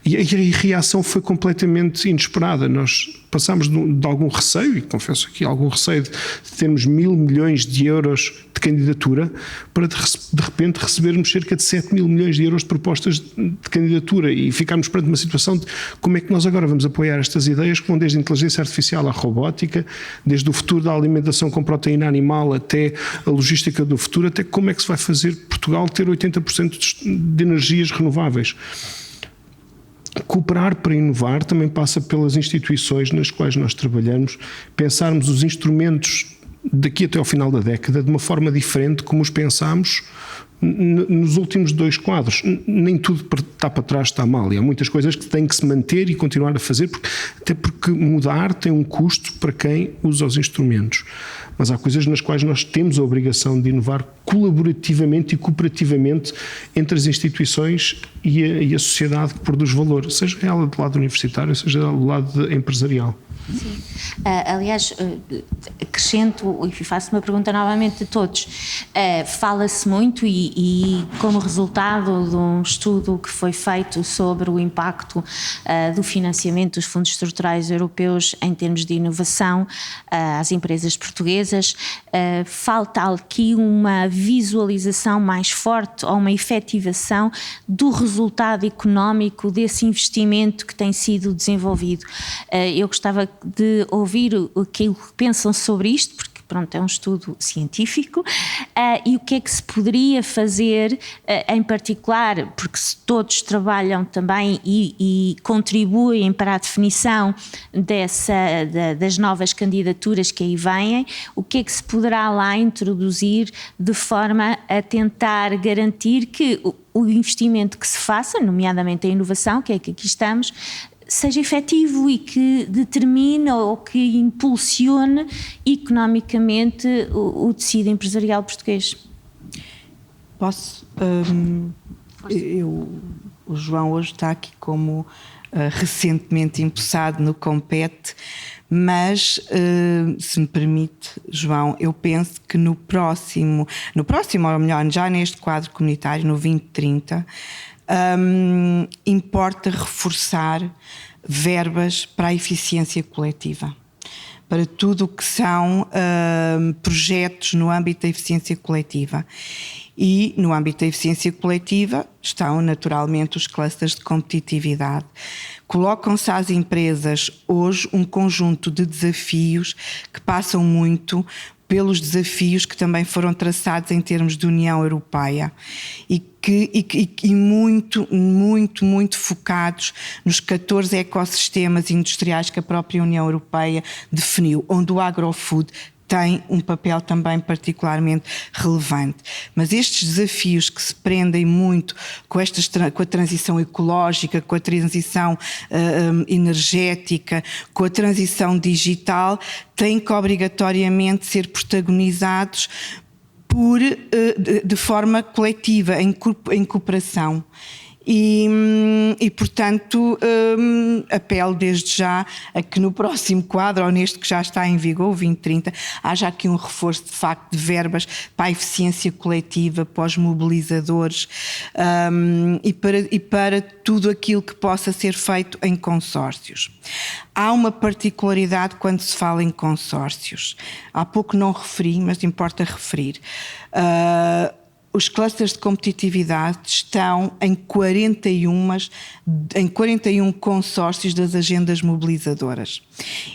E a reação foi completamente inesperada. Nós passámos de algum receio, e confesso aqui, algum receio de termos 1.000 milhões de euros de candidatura, para de repente recebermos cerca de 7.000 milhões de euros de propostas de candidatura, e ficarmos perante uma situação de como é que nós agora vamos apoiar estas ideias que vão desde a inteligência artificial à robótica, desde o futuro da alimentação com proteína animal até a logística do futuro, até como é que se vai fazer Portugal ter 80% de energias renováveis. Cooperar para inovar também passa pelas instituições nas quais nós trabalhamos, pensarmos os instrumentos daqui até ao final da década de uma forma diferente como os pensámos nos últimos 2 quadros. Nem tudo está para trás, está mal, e há muitas coisas que têm que se manter e continuar a fazer, até porque mudar tem um custo para quem usa os instrumentos, mas há coisas nas quais nós temos a obrigação de inovar colaborativamente e cooperativamente entre as instituições e a sociedade que produz valor, seja ela do lado universitário, seja ela do lado empresarial. Sim. Aliás, acrescento e faço uma pergunta novamente a todos. Fala-se muito e como resultado de um estudo que foi feito sobre o impacto do financiamento dos fundos estruturais europeus em termos de inovação às empresas portuguesas, falta aqui uma visualização mais forte ou uma efetivação do resultado económico desse investimento que tem sido desenvolvido. Eu gostava de ouvir o que pensam sobre isto, porque pronto, é um estudo científico, e o que é que se poderia fazer em particular, porque se todos trabalham também e contribuem para a definição das novas candidaturas que aí vêm, o que é que se poderá lá introduzir de forma a tentar garantir que o investimento que se faça, nomeadamente a inovação, que é que aqui estamos, seja efetivo e que determine ou que impulsione economicamente o tecido empresarial português. Posso? O João hoje está aqui como recentemente impulsado no Compete, mas se me permite, João, eu penso que no próximo, ou melhor, já neste quadro comunitário, no 2030, importa reforçar verbas para a eficiência coletiva, para tudo o que são projetos no âmbito da eficiência coletiva. E no âmbito da eficiência coletiva estão naturalmente os clusters de competitividade. Colocam-se às empresas hoje um conjunto de desafios que passam muito pelos desafios que também foram traçados em termos de União Europeia e muito focados nos 14 ecossistemas industriais que a própria União Europeia definiu, onde o agrofood tem um papel também particularmente relevante. Mas estes desafios que se prendem muito com a transição ecológica, com a transição energética, com a transição digital, têm que obrigatoriamente ser protagonizados de forma coletiva, em cooperação. E portanto, apelo desde já a que no próximo quadro, ou neste que já está em vigor, o 2030, haja aqui um reforço de facto de verbas para a eficiência coletiva, para os mobilizadores e para tudo aquilo que possa ser feito em consórcios. Há uma particularidade quando se fala em consórcios. Há pouco não referi, mas importa referir. Os clusters de competitividade estão em 41 consórcios das agendas mobilizadoras.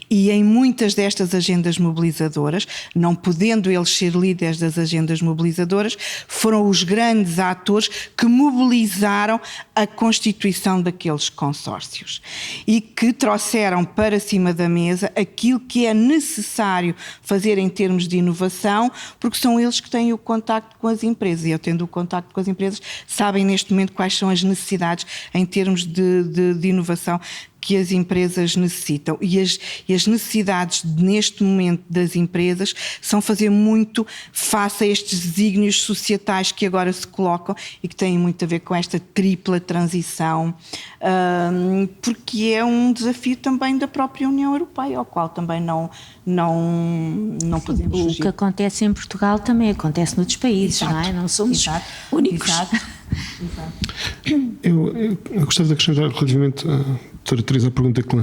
E em muitas destas agendas mobilizadoras, não podendo eles ser líderes das agendas mobilizadoras, foram os grandes atores que mobilizaram a constituição daqueles consórcios e que trouxeram para cima da mesa aquilo que é necessário fazer em termos de inovação, porque são eles que têm o contacto com as empresas. E eu, tendo o contacto com as empresas, sabem neste momento quais são as necessidades em termos de inovação que as empresas necessitam. E as necessidades neste momento das empresas são fazer muito face a estes desígnios societais que agora se colocam e que têm muito a ver com esta tripla transição, porque é um desafio também da própria União Europeia, ao qual também não podemos fugir. O que acontece em Portugal também acontece noutros países, não é? Não somos únicos. Eu gostava de acrescentar relativamente doutora Teresa, a pergunta que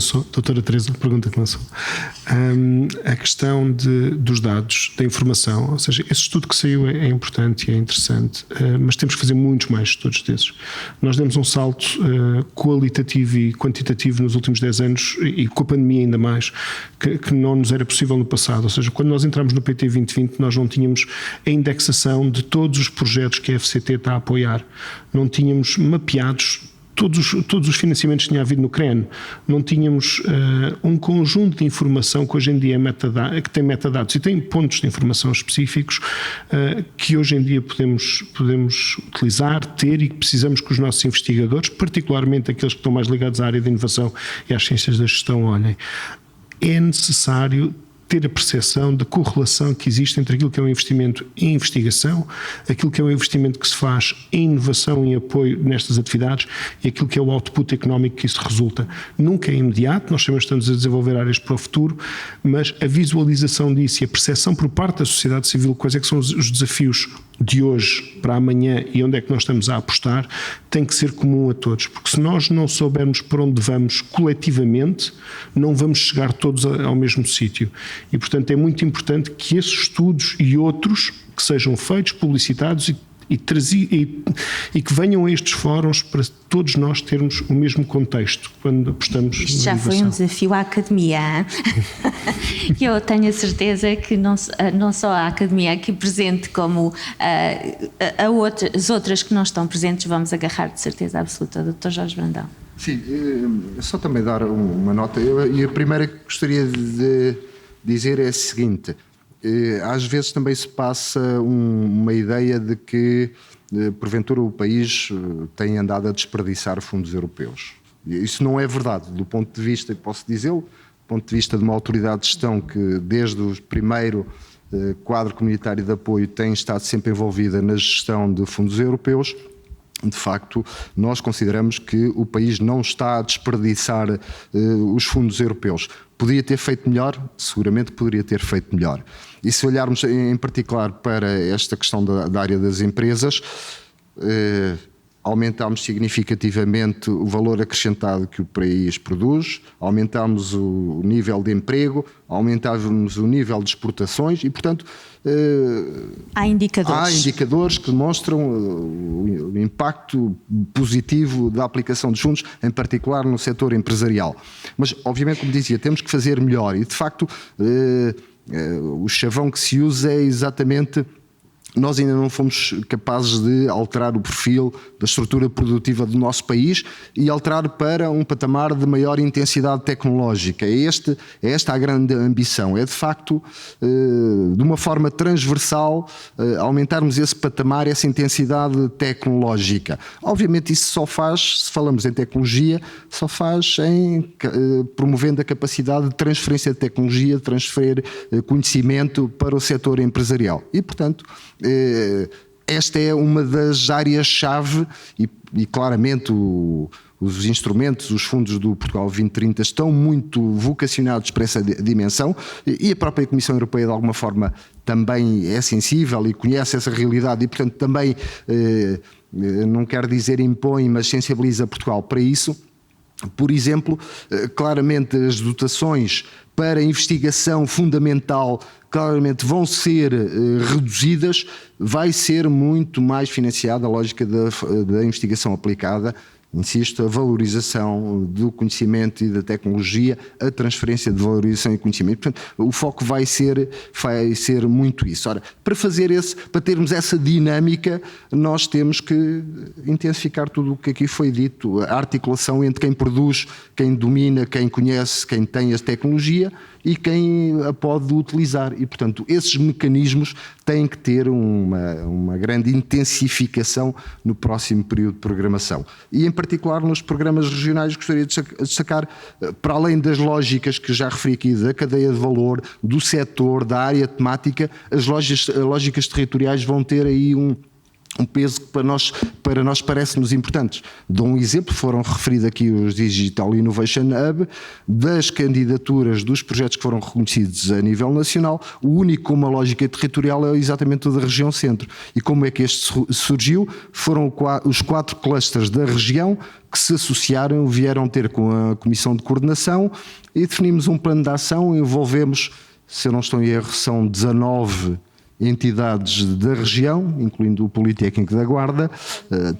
lançou, a questão dos dados, da informação, ou seja, esse estudo que saiu é importante e é interessante, mas temos que fazer muitos mais estudos desses. Nós demos um salto qualitativo e quantitativo nos últimos 10 anos e com a pandemia ainda mais, que não nos era possível no passado, ou seja, quando nós entramos no PT 2020 nós não tínhamos a indexação de todos os projetos que a FCT está a apoiar, não tínhamos mapeados todos os financiamentos que tinha havido no CREN, não tínhamos um conjunto de informação que hoje em dia que tem metadados e tem pontos de informação específicos que hoje em dia podemos utilizar, ter e que precisamos que os nossos investigadores, particularmente aqueles que estão mais ligados à área de inovação e às ciências da gestão, olhem. É necessário ter a percepção da correlação que existe entre aquilo que é um investimento em investigação, aquilo que é um investimento que se faz em inovação e apoio nestas atividades e aquilo que é o output económico que isso resulta. Nunca é imediato, nós sabemos que estamos a desenvolver áreas para o futuro, mas a visualização disso e a percepção por parte da sociedade civil, quais é que são os desafios de hoje para amanhã e onde é que nós estamos a apostar, tem que ser comum a todos, porque se nós não soubermos para onde vamos coletivamente, não vamos chegar todos ao mesmo sítio. E, portanto, é muito importante que esses estudos e outros que sejam feitos, publicitados e que venham a estes fóruns para todos nós termos o mesmo contexto quando apostamos. Isto já foi um desafio à academia. E eu tenho a certeza que não só a academia aqui presente como as outras que não estão presentes vamos agarrar de certeza absoluta. Dr. Jorge Brandão. Sim, só também dar uma nota. E a primeira que gostaria de dizer é a seguinte: às vezes também se passa uma ideia de que porventura o país tem andado a desperdiçar fundos europeus. Isso não é verdade, do ponto de vista, posso dizê-lo, do ponto de vista de uma autoridade de gestão que desde o primeiro quadro comunitário de apoio tem estado sempre envolvida na gestão de fundos europeus. De facto, nós consideramos que o país não está a desperdiçar os fundos europeus. Podia ter feito melhor? Seguramente poderia ter feito melhor. E se olharmos em particular para esta questão da área das empresas, aumentámos significativamente o valor acrescentado que o país produz, aumentámos o nível de emprego, aumentámos o nível de exportações e, portanto, há indicadores que mostram o impacto positivo da aplicação dos fundos, em particular no setor empresarial. Mas, obviamente, como dizia, temos que fazer melhor e, de facto, o chavão que se usa é exatamente... Nós ainda não fomos capazes de alterar o perfil da estrutura produtiva do nosso país e alterar para um patamar de maior intensidade tecnológica. É esta a grande ambição, é de facto, de uma forma transversal, aumentarmos esse patamar, essa intensidade tecnológica. Obviamente isso só faz, se falamos em tecnologia, só faz promovendo a capacidade de transferência de tecnologia, de transferir conhecimento para o setor empresarial. E, portanto, esta é uma das áreas-chave e claramente os instrumentos, os fundos do Portugal 2030 estão muito vocacionados para essa dimensão e a própria Comissão Europeia de alguma forma também é sensível e conhece essa realidade e portanto também, não quero dizer impõe, mas sensibiliza Portugal para isso. Por exemplo, claramente as dotações para investigação fundamental claramente vão ser reduzidas, vai ser muito mais financiada a lógica da investigação aplicada, insisto, a valorização do conhecimento e da tecnologia, a transferência de valorização e conhecimento. Portanto, o foco vai ser muito isso. Ora, para termos essa dinâmica, nós temos que intensificar tudo o que aqui foi dito, a articulação entre quem produz, quem domina, quem conhece, quem tem a tecnologia e quem a pode utilizar. E, portanto, esses mecanismos têm que ter uma grande intensificação no próximo período de programação. E, em particular, nos programas regionais, gostaria de destacar, para além das lógicas que já referi aqui, da cadeia de valor, do setor, da área temática, as lógicas territoriais vão ter aí um peso que para nós parece-nos importantes. Dou um exemplo, foram referidos aqui os Digital Innovation Hub, das candidaturas dos projetos que foram reconhecidos a nível nacional, o único com uma lógica territorial é exatamente o da região centro. E como é que este surgiu? Foram os 4 clusters da região que se associaram, vieram ter com a Comissão de Coordenação e definimos um plano de ação, envolvemos, se eu não estou em erro, são 19 entidades da região, incluindo o Politécnico da Guarda,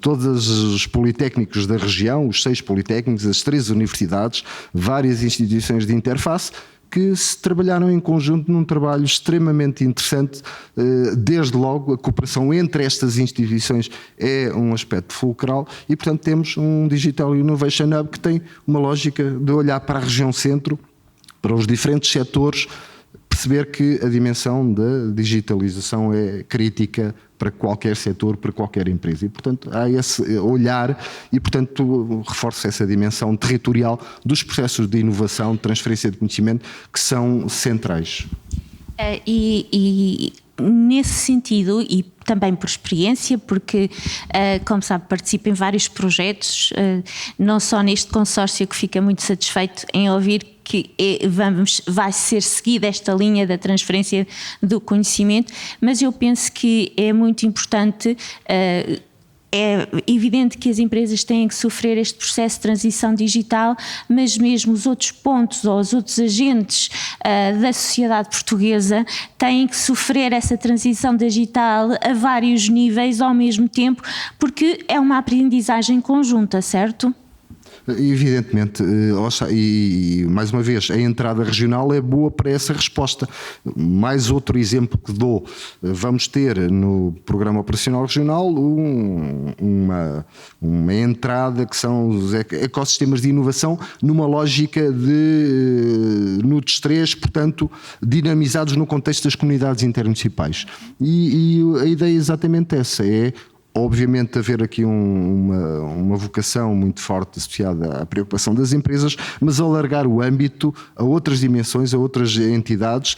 todos os politécnicos da região, os 6 politécnicos, as 3 universidades, várias instituições de interface, que se trabalharam em conjunto num trabalho extremamente interessante. Desde logo, a cooperação entre estas instituições é um aspecto fulcral e, portanto, temos um Digital Innovation Hub que tem uma lógica de olhar para a região centro, para os diferentes setores, perceber que a dimensão da digitalização é crítica para qualquer setor, para qualquer empresa. E, portanto, há esse olhar e, portanto, reforça essa dimensão territorial dos processos de inovação, de transferência de conhecimento, que são centrais. E nesse sentido, e também por experiência, porque, como sabe, participo em vários projetos, não só neste consórcio, que fica muito satisfeito em ouvir que vai ser seguida esta linha da transferência do conhecimento, mas eu penso que é muito importante. É evidente que as empresas têm que sofrer este processo de transição digital, mas mesmo os outros pontos ou os outros agentes da sociedade portuguesa têm que sofrer essa transição digital a vários níveis ao mesmo tempo, porque é uma aprendizagem conjunta, certo? Evidentemente, e mais uma vez, a entrada regional é boa para essa resposta. Mais outro exemplo que dou: vamos ter no Programa Operacional Regional uma entrada que são os ecossistemas de inovação numa lógica de NUTS 3, portanto, dinamizados no contexto das comunidades intermunicipais. E a ideia é exatamente essa, é obviamente haver aqui uma vocação muito forte associada à preocupação das empresas, mas alargar o âmbito a outras dimensões, a outras entidades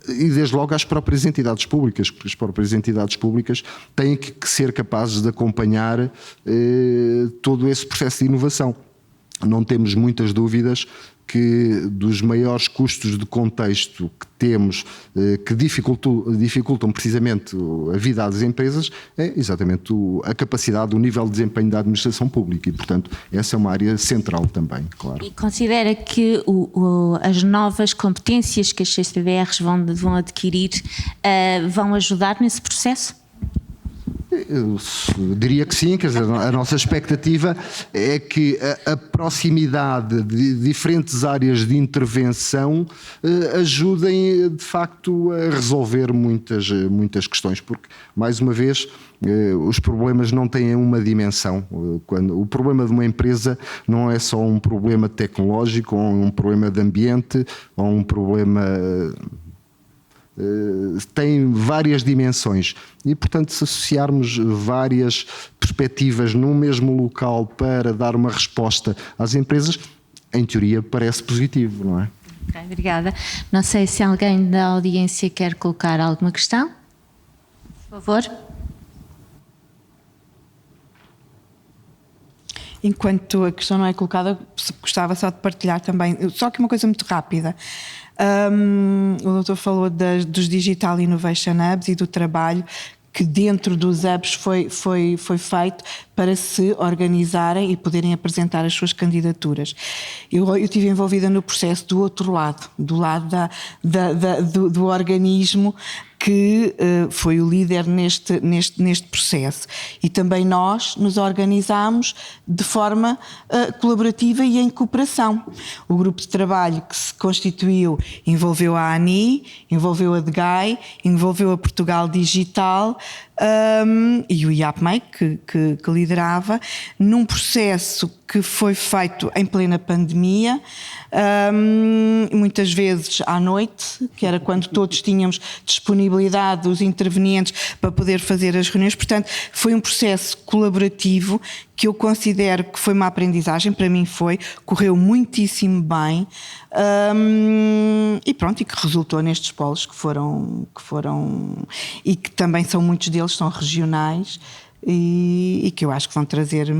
e desde logo às próprias entidades públicas, porque as próprias entidades públicas têm que ser capazes de acompanhar todo esse processo de inovação. Não temos muitas dúvidas que dos maiores custos de contexto que temos, que dificultam precisamente a vida das empresas, é exatamente a capacidade, o nível de desempenho da administração pública e, portanto, essa é uma área central também, claro. E considera que as novas competências que as CCDRs vão adquirir vão ajudar nesse processo? Eu diria que sim, quer dizer, a nossa expectativa é que a proximidade de diferentes áreas de intervenção ajudem de facto a resolver muitas questões, porque, mais uma vez, os problemas não têm uma dimensão. O problema de uma empresa não é só um problema tecnológico, ou um problema de ambiente, ou um problema... tem várias dimensões e, portanto, se associarmos várias perspectivas num mesmo local para dar uma resposta às empresas, em teoria parece positivo, não é? Ok, obrigada. Não sei se alguém da audiência quer colocar alguma questão. Por favor. Enquanto a questão não é colocada, gostava só de partilhar também, só que uma coisa muito rápida. O doutor falou dos Digital Innovation Hubs e do trabalho que dentro dos hubs foi feito para se organizarem e poderem apresentar as suas candidaturas. Eu estive envolvida no processo do outro lado, do lado do organismo que foi o líder neste processo. E também nós nos organizámos de forma colaborativa e em cooperação. O grupo de trabalho que se constituiu envolveu a ANI, envolveu a DGAI, envolveu a Portugal Digital e o IAPMEI, que liderava, num processo que foi feito em plena pandemia, muitas vezes à noite, que era quando todos tínhamos disponibilidade, os intervenientes, para poder fazer as reuniões. Portanto, foi um processo colaborativo que eu considero que foi uma aprendizagem, para mim correu muitíssimo bem, e pronto, e que resultou nestes polos que foram e que também são, muitos deles são regionais, e que eu acho que vão trazer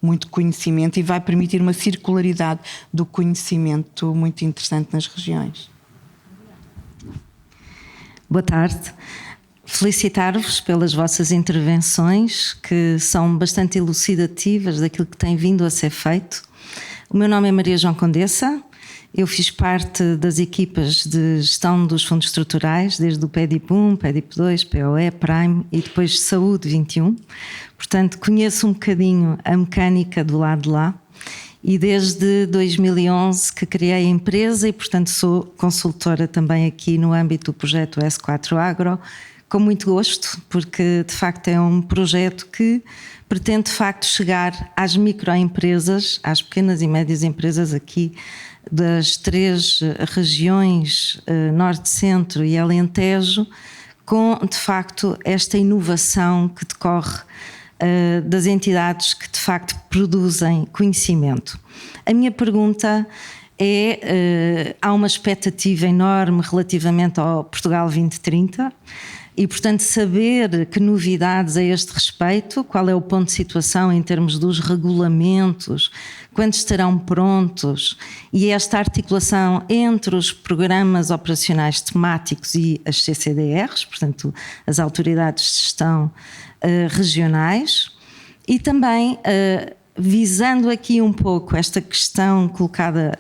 muito conhecimento e vai permitir uma circularidade do conhecimento muito interessante nas regiões. Boa tarde. Felicitar-vos pelas vossas intervenções, que são bastante elucidativas daquilo que tem vindo a ser feito. O meu nome é Maria João Condessa. Eu fiz parte das equipas de gestão dos fundos estruturais, desde o PEDIP 1, PEDIP 2, POE, Prime e depois Saúde 21. Portanto, conheço um bocadinho a mecânica do lado de lá e desde 2011 que criei a empresa e, portanto, sou consultora também aqui no âmbito do projeto S4 Agro, com muito gosto, porque de facto é um projeto que pretende de facto chegar às microempresas, às pequenas e médias empresas aqui das 3 regiões, Norte, Centro e Alentejo, com de facto esta inovação que decorre das entidades que de facto produzem conhecimento. A minha pergunta é, há uma expectativa enorme relativamente ao Portugal 2030 e, portanto, saber que novidades a este respeito, qual é o ponto de situação em termos dos regulamentos, quando estarão prontos e esta articulação entre os programas operacionais temáticos e as CCDRs, portanto, as autoridades de gestão regionais, e também visando aqui um pouco esta questão colocada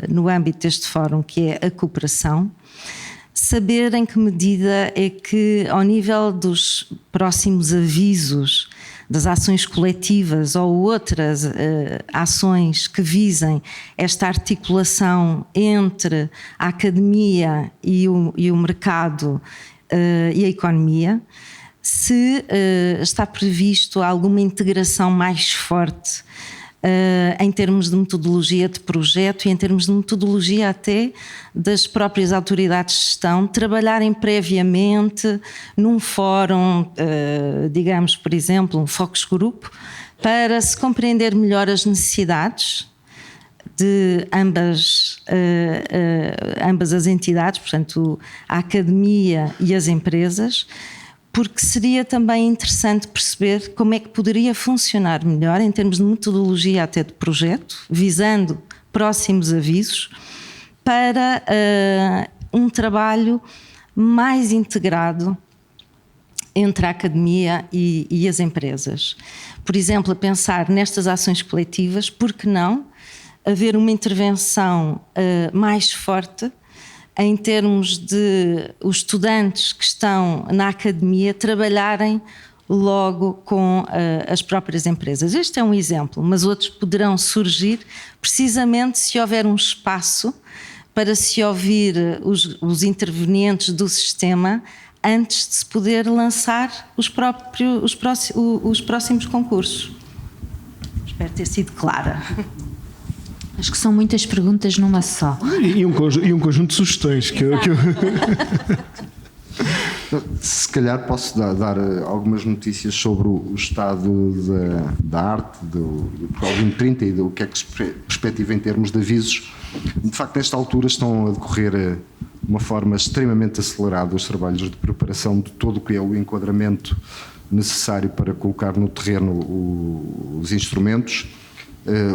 no âmbito deste fórum, que é a cooperação, saber em que medida é que, ao nível dos próximos avisos, das ações coletivas ou outras ações que visem esta articulação entre a academia e o mercado e a economia, se está previsto alguma integração mais forte em termos de metodologia de projeto e em termos de metodologia até das próprias autoridades de gestão, trabalharem previamente num fórum, digamos, por exemplo, um focus group, para se compreender melhor as necessidades de ambas as entidades, portanto, a academia e as empresas, porque seria também interessante perceber como é que poderia funcionar melhor em termos de metodologia até de projeto, visando próximos avisos, para um trabalho mais integrado entre a academia e as empresas. Por exemplo, a pensar nestas ações coletivas, por que não haver uma intervenção mais forte em termos de os estudantes que estão na academia trabalharem logo com as próprias empresas. Este é um exemplo, mas outros poderão surgir precisamente se houver um espaço para se ouvir os intervenientes do sistema antes de se poder lançar os próximos concursos. Espero ter sido clara. Acho que são muitas perguntas numa só. E um conjunto de sugestões que eu... Se calhar posso dar algumas notícias sobre o estado da arte do Portugal 2030 e do que é que se perspectiva em termos de avisos. De facto, nesta altura estão a decorrer de uma forma extremamente acelerada os trabalhos de preparação de todo o que é o enquadramento necessário para colocar no terreno os instrumentos.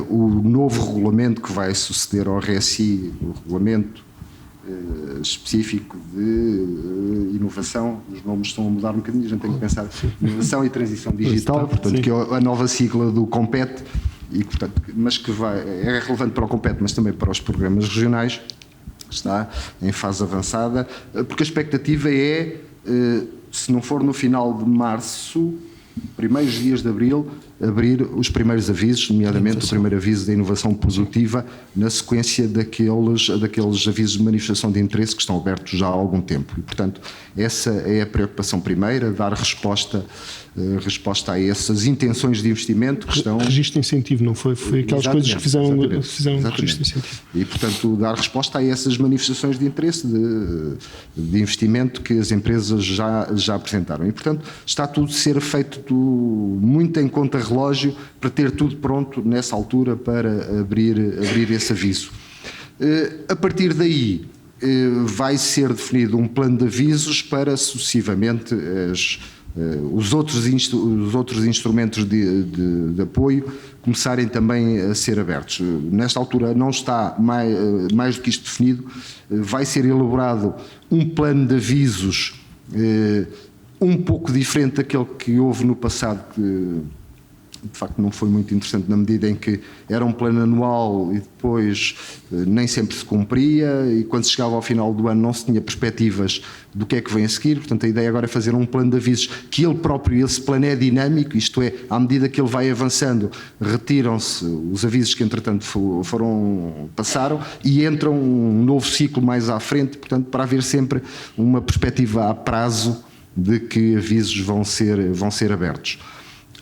O novo regulamento que vai suceder ao RSI, o regulamento específico de inovação, os nomes estão a mudar um bocadinho, a gente tem que pensar inovação e transição digital, portanto, que é a nova sigla do COMPET, e, portanto, mas que é relevante para o COMPET, mas também para os programas regionais, está em fase avançada, porque a expectativa é, se não for no final de março, primeiros dias de abril, abrir os primeiros avisos, nomeadamente o primeiro aviso da inovação produtiva, na sequência daqueles avisos de manifestação de interesse que estão abertos já há algum tempo. E, portanto, essa é a preocupação primeira, dar resposta a essas intenções de investimento que estão... Registro de incentivo, não foi? Foi aquelas coisas que fizeram registro de incentivo. E, portanto, dar resposta a essas manifestações de interesse de investimento que as empresas já apresentaram. E, portanto, está tudo a ser feito muito em conta relógio para ter tudo pronto nessa altura para abrir esse aviso. A partir daí vai ser definido um plano de avisos para sucessivamente os outros instrumentos de apoio começarem também a ser abertos. Nesta altura não está mais do que isto definido, vai ser elaborado um plano de avisos um pouco diferente daquele que houve no passado, de facto não foi muito interessante na medida em que era um plano anual e depois nem sempre se cumpria, e quando se chegava ao final do ano não se tinha perspectivas do que é que vem a seguir. Portanto, a ideia agora é fazer um plano de avisos que ele próprio, esse plano é dinâmico, isto é, à medida que ele vai avançando, retiram-se os avisos que entretanto passaram e entra um novo ciclo mais à frente, portanto, para haver sempre uma perspectiva a prazo de que avisos vão ser abertos.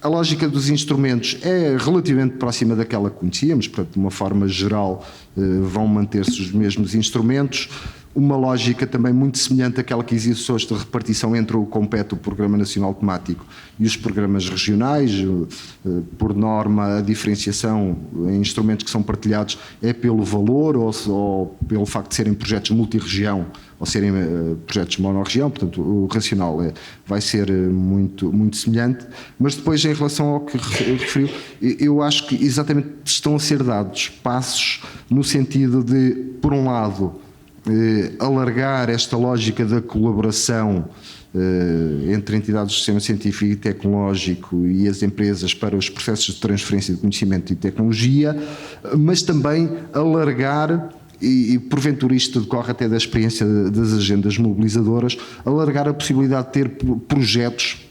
A lógica dos instrumentos é relativamente próxima daquela que conhecíamos, portanto, de uma forma geral vão manter-se os mesmos instrumentos. Uma lógica também muito semelhante àquela que existe hoje de repartição entre o COMPET, o Programa Nacional Temático, e os programas regionais. Por norma, a diferenciação em instrumentos que são partilhados é pelo valor ou pelo facto de serem projetos multi-região ou serem projetos mono-região, portanto o racional vai ser muito, muito semelhante. Mas depois, em relação ao que referiu, eu acho que exatamente estão a ser dados passos no sentido de, por um lado, alargar esta lógica da colaboração entre entidades do sistema científico e tecnológico e as empresas para os processos de transferência de conhecimento e tecnologia, mas também alargar, e porventura isto decorre até da experiência das agendas mobilizadoras, alargar a possibilidade de ter projetos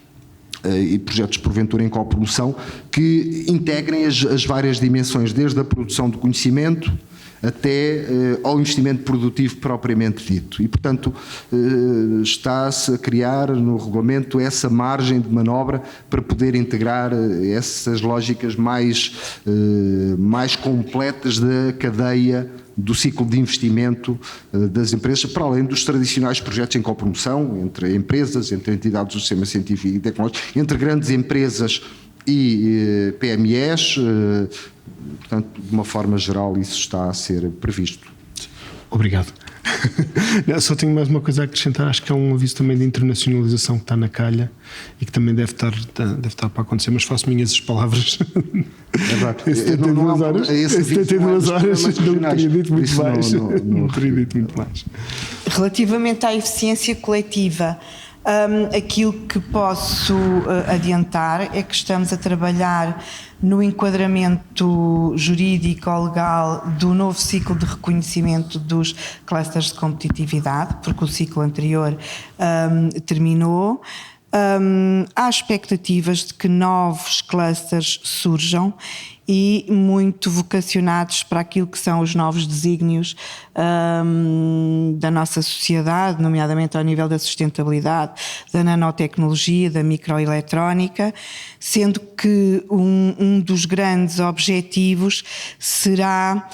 e projetos porventura em coprodução que integrem as várias dimensões, desde a produção de conhecimento até ao investimento produtivo propriamente dito. E, portanto, está-se a criar no regulamento essa margem de manobra para poder integrar essas lógicas mais completas da cadeia do ciclo de investimento das empresas, para além dos tradicionais projetos em copromoção entre empresas, entre entidades do sistema científico e tecnológico, entre grandes empresas e PMEs. Portanto, de uma forma geral, isso está a ser previsto. Obrigado. Só tenho mais uma coisa a acrescentar. Acho que há um aviso também de internacionalização que está na calha e que também deve estar para acontecer, mas faço minhas as palavras. É verdade. 72 horas. 72 horas. Não teria dito muito mais. Não teria dito muito mais. Relativamente à eficiência coletiva, aquilo que posso adiantar é que estamos a trabalhar no enquadramento jurídico-legal do novo ciclo de reconhecimento dos clusters de competitividade, porque o ciclo anterior terminou. Há expectativas de que novos clusters surjam e muito vocacionados para aquilo que são os novos desígnios da nossa sociedade, nomeadamente ao nível da sustentabilidade, da nanotecnologia, da microeletrónica, sendo que um dos grandes objetivos será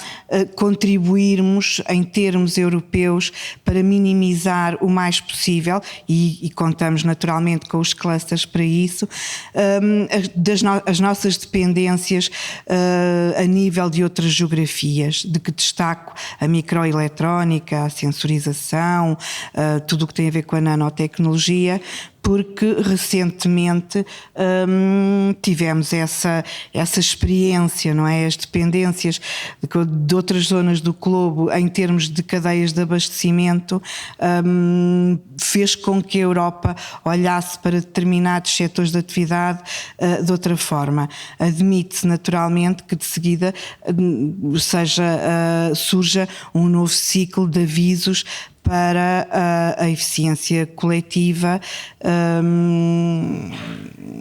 contribuirmos em termos europeus para minimizar o mais possível, e contamos naturalmente com os clusters para isso, as nossas dependências a nível de outras geografias, de que destaco a microeletrónica, a sensorização, tudo o que tem a ver com a nanotecnologia, porque recentemente tivemos essa experiência, não é? As dependências de outras zonas do globo em termos de cadeias de abastecimento fez com que a Europa olhasse para determinados setores de atividade de outra forma. Admite-se naturalmente que de seguida surja um novo ciclo de avisos para a eficiência coletiva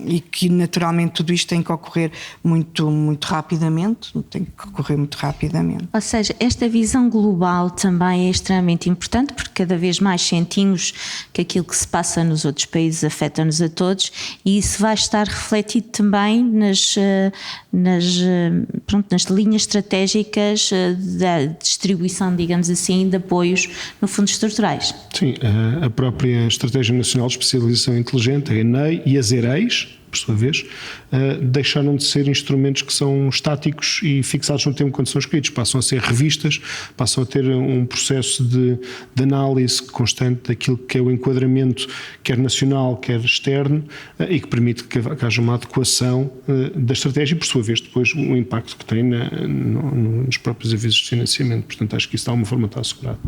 e que naturalmente tudo isto tem que ocorrer muito rapidamente, Ou seja, esta visão global também é extremamente importante, porque cada vez mais sentimos que aquilo que se passa nos outros países afeta-nos a todos, e isso vai estar refletido também nas linhas estratégicas da distribuição, digamos assim, de apoios no fundo estruturais. Sim, a própria Estratégia Nacional de Especialização Inteligente, a ENEI, e as EREIs, por sua vez, deixaram de ser instrumentos que são estáticos e fixados no tempo quando são escritos, passam a ser revistas, passam a ter um processo de análise constante daquilo que é o enquadramento, quer nacional, quer externo, e que permite que haja uma adequação da estratégia e, por sua vez, depois o impacto que tem nos próprios avisos de financiamento. Portanto, acho que isso de alguma forma está assegurado.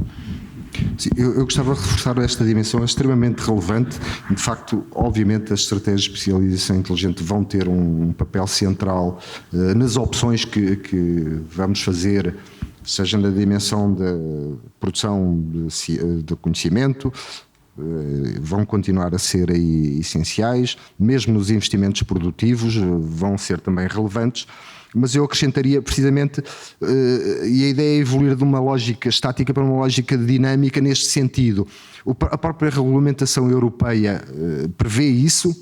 Sim, eu gostava de reforçar esta dimensão, é extremamente relevante. De facto, obviamente, as estratégias de especialização inteligente vão ter um papel central nas opções que vamos fazer, seja na dimensão da produção de conhecimento, vão continuar a ser aí essenciais, mesmo nos investimentos produtivos vão ser também relevantes. Mas eu acrescentaria precisamente, e a ideia é evoluir de uma lógica estática para uma lógica dinâmica neste sentido. A própria regulamentação europeia prevê isso.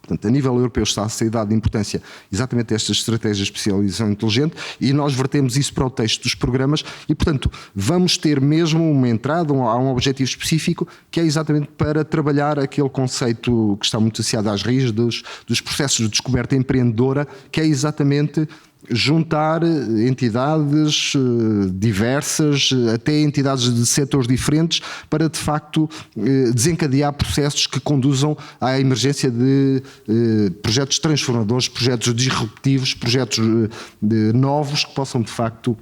Portanto, a nível europeu está-se a dar de importância exatamente a estas estratégias de especialização inteligente e nós vertemos isso para o texto dos programas e, portanto, vamos ter mesmo uma entrada, há um objetivo específico que é exatamente para trabalhar aquele conceito que está muito associado às raízes dos processos de descoberta empreendedora, que é exatamente juntar entidades diversas, até entidades de setores diferentes, para de facto desencadear processos que conduzam à emergência de projetos transformadores, projetos disruptivos, projetos novos que possam de facto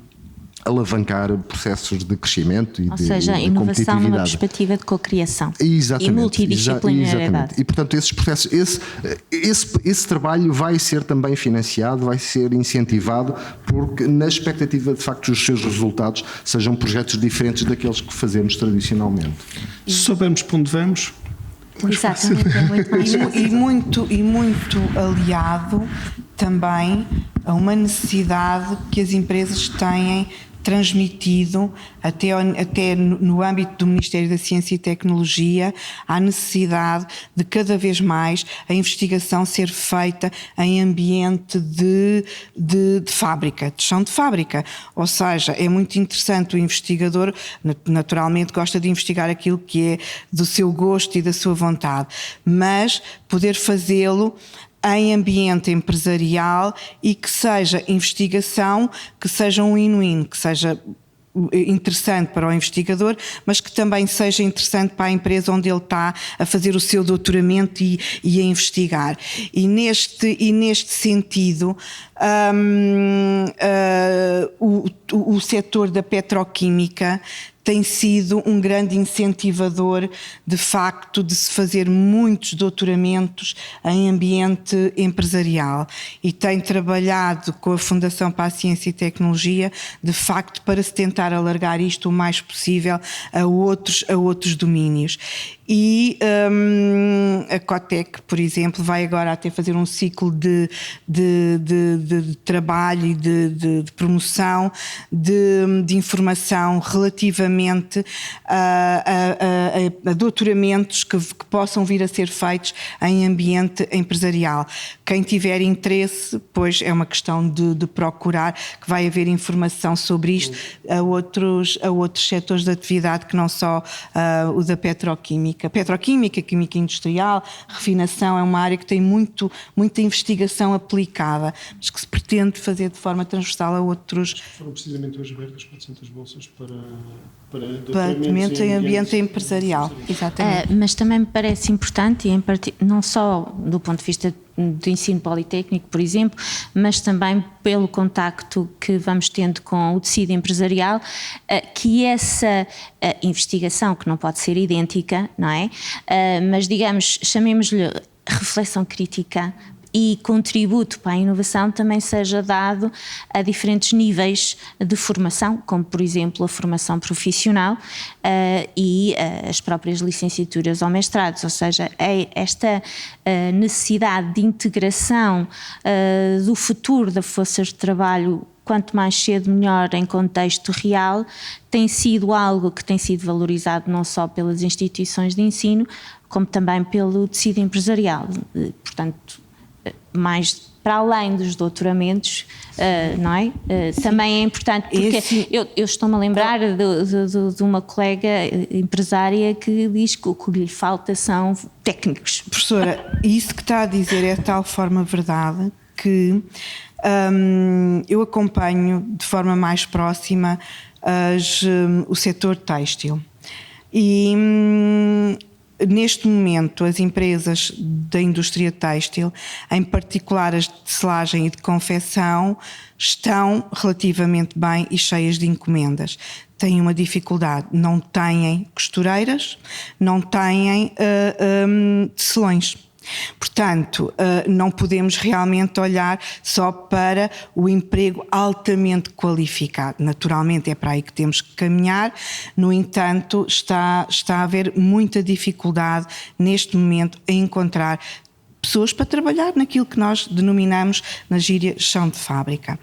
alavancar processos de crescimento e ou seja, inovação numa perspectiva de cocriação e multidisciplinariedade. Exatamente. E portanto esses processos, esse trabalho vai ser também financiado, vai ser incentivado, porque na expectativa de facto os seus resultados sejam projetos diferentes daqueles que fazemos tradicionalmente. Se soubermos para onde vamos. Exatamente, é muito mais fácil. E muito aliado também a uma necessidade que as empresas têm transmitido até no âmbito do Ministério da Ciência e Tecnologia, a necessidade de cada vez mais a investigação ser feita em ambiente de fábrica, de chão de fábrica. Ou seja, é muito interessante o investigador, naturalmente gosta de investigar aquilo que é do seu gosto e da sua vontade, mas poder fazê-lo em ambiente empresarial e que seja investigação, que seja um win-win, que seja interessante para o investigador, mas que também seja interessante para a empresa onde ele está a fazer o seu doutoramento e a investigar. E neste sentido, o setor da petroquímica tem sido um grande incentivador, de facto, de se fazer muitos doutoramentos em ambiente empresarial e tem trabalhado com a Fundação para a Ciência e Tecnologia, de facto, para se tentar alargar isto o mais possível a outros domínios. E a Cotec, por exemplo, vai agora até fazer um ciclo de trabalho e de promoção de informação relativamente a doutoramentos que possam vir a ser feitos em ambiente empresarial. Quem tiver interesse, pois é uma questão de procurar, que vai haver informação sobre isto a outros setores de atividade que não só o da petroquímica, química industrial, refinação, é uma área que tem muita investigação aplicada, mas que se pretende fazer de forma transversal a outros. Foram precisamente hoje abertas 400 bolsas para doutoramentos em ambiente empresarial. Exatamente. Mas também me parece importante, não só do ponto de vista do ensino politécnico, por exemplo, mas também pelo contacto que vamos tendo com o tecido empresarial, que essa investigação, que não pode ser idêntica, não é? Mas digamos, chamemos-lhe reflexão crítica e contributo para a inovação também seja dado a diferentes níveis de formação, como por exemplo a formação profissional e as próprias licenciaturas ou mestrados, ou seja, esta necessidade de integração do futuro da força de trabalho quanto mais cedo melhor em contexto real, tem sido algo que tem sido valorizado não só pelas instituições de ensino, como também pelo tecido empresarial. Portanto, mais para além dos doutoramentos, não é? Também é importante, porque eu estou-me a lembrar de uma colega empresária que diz que o que lhe falta são técnicos. Professora, isso que está a dizer é de tal forma verdade que eu acompanho de forma mais próxima o setor têxtil e neste momento as empresas da indústria têxtil, em particular as de tecelagem e de confecção, estão relativamente bem e cheias de encomendas. têm uma dificuldade, não têm costureiras, não têm tecelões. Portanto, não podemos realmente olhar só para o emprego altamente qualificado. Naturalmente é para aí que temos que caminhar, no entanto está a haver muita dificuldade neste momento em encontrar pessoas para trabalhar naquilo que nós denominamos na gíria chão de fábrica.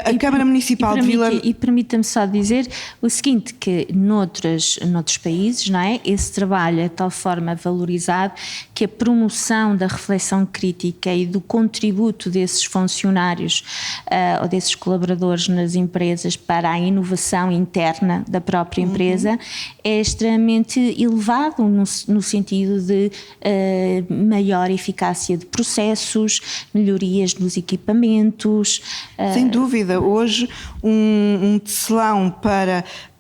A Câmara Municipal de Vila... E permita-me só dizer o seguinte, que noutros países, não é? Esse trabalho é de tal forma valorizado que a promoção da reflexão crítica e do contributo desses funcionários ou desses colaboradores nas empresas para a inovação interna da própria empresa é extremamente elevado no sentido de maior eficácia de processos, melhorias nos equipamentos. Sem dúvida, hoje um tecelão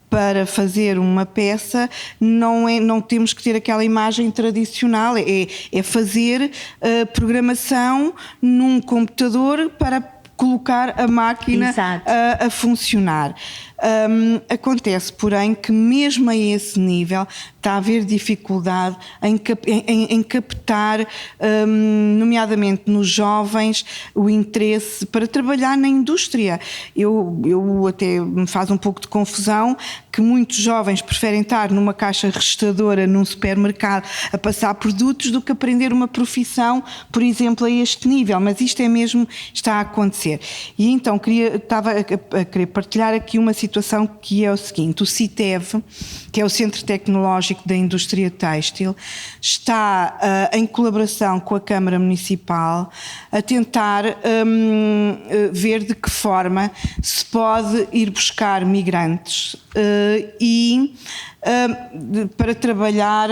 para fazer uma peça não temos que ter aquela imagem tradicional, é fazer programação num computador para colocar a máquina a funcionar. Acontece, porém, que mesmo a esse nível está a haver dificuldade em captar, nomeadamente nos jovens, o interesse para trabalhar na indústria. Eu até me faz um pouco de confusão que muitos jovens preferem estar numa caixa registradora num supermercado a passar produtos do que aprender uma profissão, por exemplo, a este nível, mas isto é mesmo, está a acontecer. E então estava a querer partilhar aqui uma situação que é o seguinte: o CITEV, que é o Centro Tecnológico da Indústria Têxtil, está em colaboração com a Câmara Municipal a tentar ver de que forma se pode ir buscar migrantes para trabalhar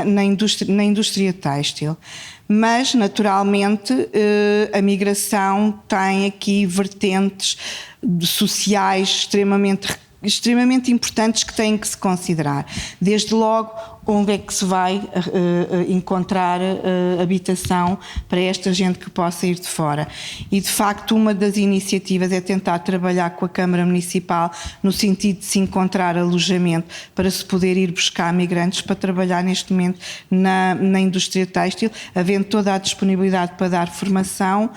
na indústria têxtil. Mas, naturalmente, a migração tem aqui vertentes sociais extremamente importantes que têm que se considerar. Desde logo, onde é que se vai encontrar habitação para esta gente que possa ir de fora. E, de facto, uma das iniciativas é tentar trabalhar com a Câmara Municipal no sentido de se encontrar alojamento para se poder ir buscar migrantes para trabalhar neste momento na indústria têxtil, havendo toda a disponibilidade para dar formação,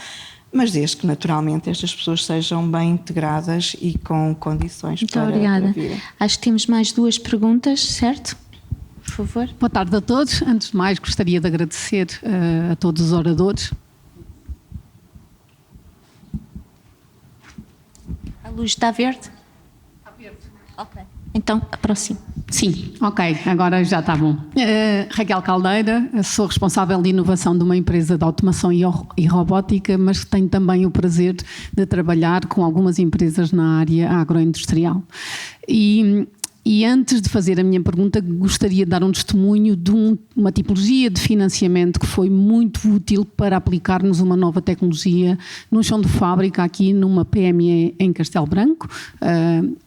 mas desde que naturalmente estas pessoas sejam bem integradas e com condições para obrigada. vir. Acho que temos mais 2 perguntas, certo? Por favor. Boa tarde a todos. Antes de mais, gostaria de agradecer a todos os oradores. A luz está verde? Está verde. Ok. Então, aproxime. Sim, ok, agora já está bom. Raquel Caldeira, sou responsável de inovação de uma empresa de automação e robótica, mas tenho também o prazer de trabalhar com algumas empresas na área agroindustrial. E antes de fazer a minha pergunta, gostaria de dar um testemunho de uma tipologia de financiamento que foi muito útil para aplicarmos uma nova tecnologia no chão de fábrica aqui numa PME em Castelo Branco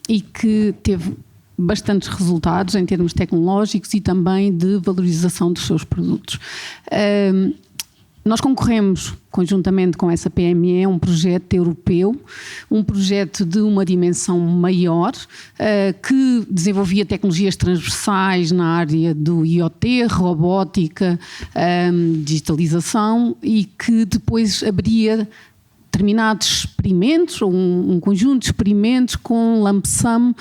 e que teve bastantes resultados em termos tecnológicos e também de valorização dos seus produtos. Nós concorremos conjuntamente com essa PME a um projeto europeu, um projeto de uma dimensão maior, que desenvolvia tecnologias transversais na área do IoT, robótica, digitalização e que depois abriria determinados experimentos, ou um conjunto de experimentos com lump sum,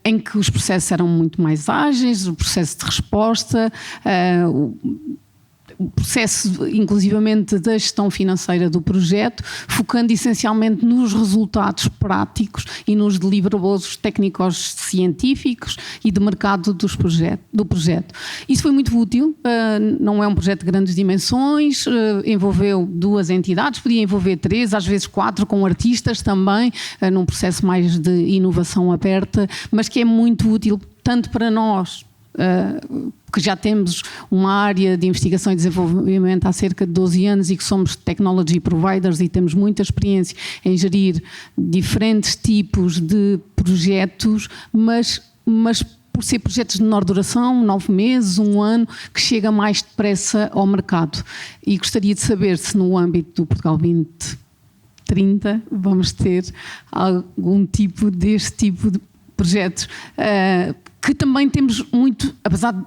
em que os processos eram muito mais ágeis, o processo de resposta, o processo, inclusivamente, da gestão financeira do projeto, focando essencialmente nos resultados práticos e nos deliverables técnicos científicos e de mercado do projeto. Isso foi muito útil, não é um projeto de grandes dimensões, envolveu 2 entidades, podia envolver 3, às vezes 4, com artistas também, num processo mais de inovação aberta, mas que é muito útil tanto para nós, que já temos uma área de investigação e desenvolvimento há cerca de 12 anos e que somos technology providers e temos muita experiência em gerir diferentes tipos de projetos, mas por ser projetos de menor duração, 9 meses, 1 ano, que chega mais depressa ao mercado. E gostaria de saber se no âmbito do Portugal 20 30 vamos ter algum tipo deste tipo de projetos, que também temos muito, apesar de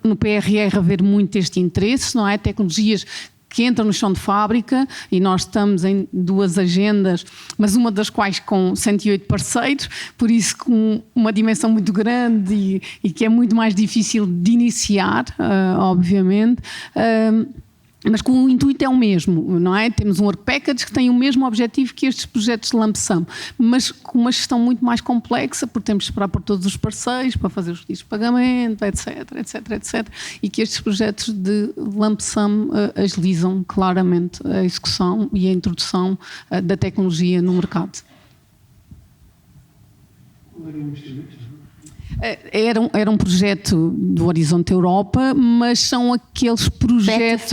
no PRR haver muito este interesse, não é? Tecnologias que entram no chão de fábrica, e nós estamos em 2 agendas, mas uma das quais com 108 parceiros, por isso com uma dimensão muito grande e que é muito mais difícil de iniciar, obviamente. Mas com o intuito é o mesmo, não é? Temos um work package que tem o mesmo objetivo que estes projetos de lump sum, mas com uma gestão muito mais complexa, porque temos de esperar por todos os parceiros para fazer os pedidos de pagamento, etc, etc, etc. E que estes projetos de lump sum agilizam claramente a execução e a introdução da tecnologia no mercado. Era um projeto do Horizonte Europa, mas são aqueles projetos...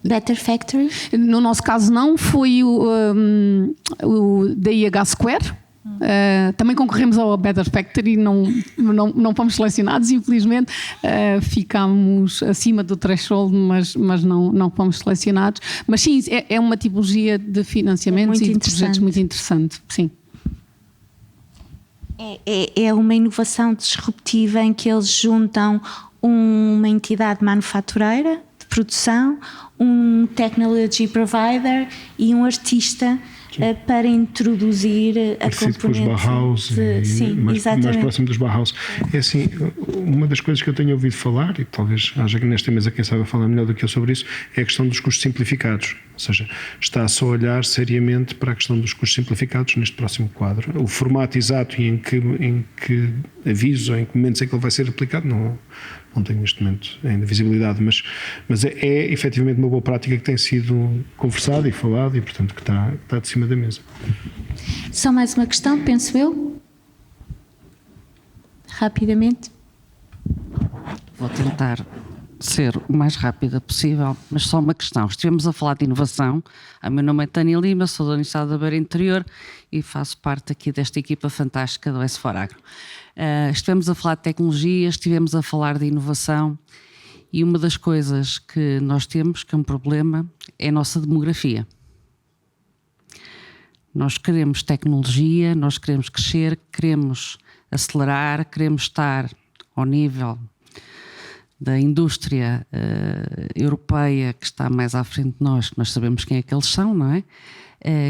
Better Factory? No nosso caso não, foi o da IH Square. Também concorremos ao Better Factory, não fomos selecionados, infelizmente. Ficámos acima do threshold, mas não fomos selecionados. Mas sim, é uma tipologia de financiamentos e de projetos muito interessante, sim. É uma inovação disruptiva em que eles juntam uma entidade manufatureira de produção, um technology provider e um artista para introduzir a componente. Com os Bauhaus, sim, mais próximo dos Bauhaus. É assim, uma das coisas que eu tenho ouvido falar, e talvez haja nesta mesa quem sabe falar melhor do que eu sobre isso, é a questão dos custos simplificados. Ou seja, está só a olhar seriamente para a questão dos custos simplificados neste próximo quadro. O formato exato e em que aviso, em que momentos é que ele vai ser aplicado, não tenho neste momento ainda visibilidade, mas é efetivamente uma boa prática que tem sido conversada e falada e, portanto, que está de cima da mesa. Só mais uma questão, penso eu. Rapidamente. Vou tentar ser o mais rápida possível, mas só uma questão. Estivemos a falar de inovação. O meu nome é Tânia Lima, sou da Universidade da Beira Interior e faço parte aqui desta equipa fantástica do S4Agro. Estivemos a falar de tecnologia, estivemos a falar de inovação e uma das coisas que nós temos, que é um problema, é a nossa demografia. Nós queremos tecnologia, nós queremos crescer, queremos acelerar, queremos estar ao nível da indústria europeia que está mais à frente de nós sabemos quem é que eles são, não é?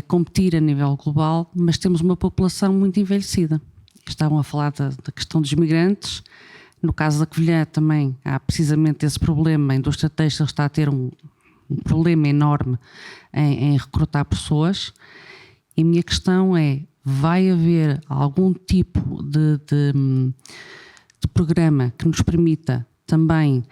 Competir a nível global, mas temos uma população muito envelhecida. Estavam a falar da questão dos migrantes. No caso da Covilhã também há precisamente esse problema. A indústria têxtil está a ter um problema enorme em recrutar pessoas. E a minha questão é, vai haver algum tipo de programa que nos permita também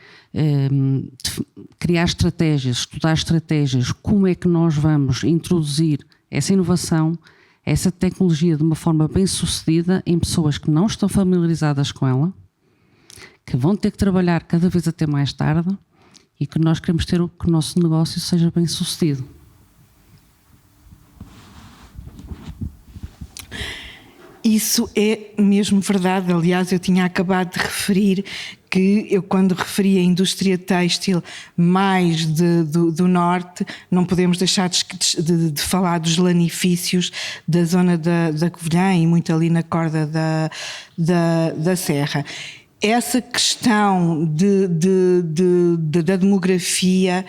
criar estratégias, estudar estratégias, como é que nós vamos introduzir essa inovação, essa tecnologia de uma forma bem sucedida em pessoas que não estão familiarizadas com ela, que vão ter que trabalhar cada vez até mais tarde e que nós queremos ter que o nosso negócio seja bem sucedido. Isso é mesmo verdade. Aliás, eu tinha acabado de referir que eu, quando referi a indústria têxtil mais do norte, não podemos deixar de falar dos lanifícios da zona da Covilhã e muito ali na corda da Serra. Essa questão da demografia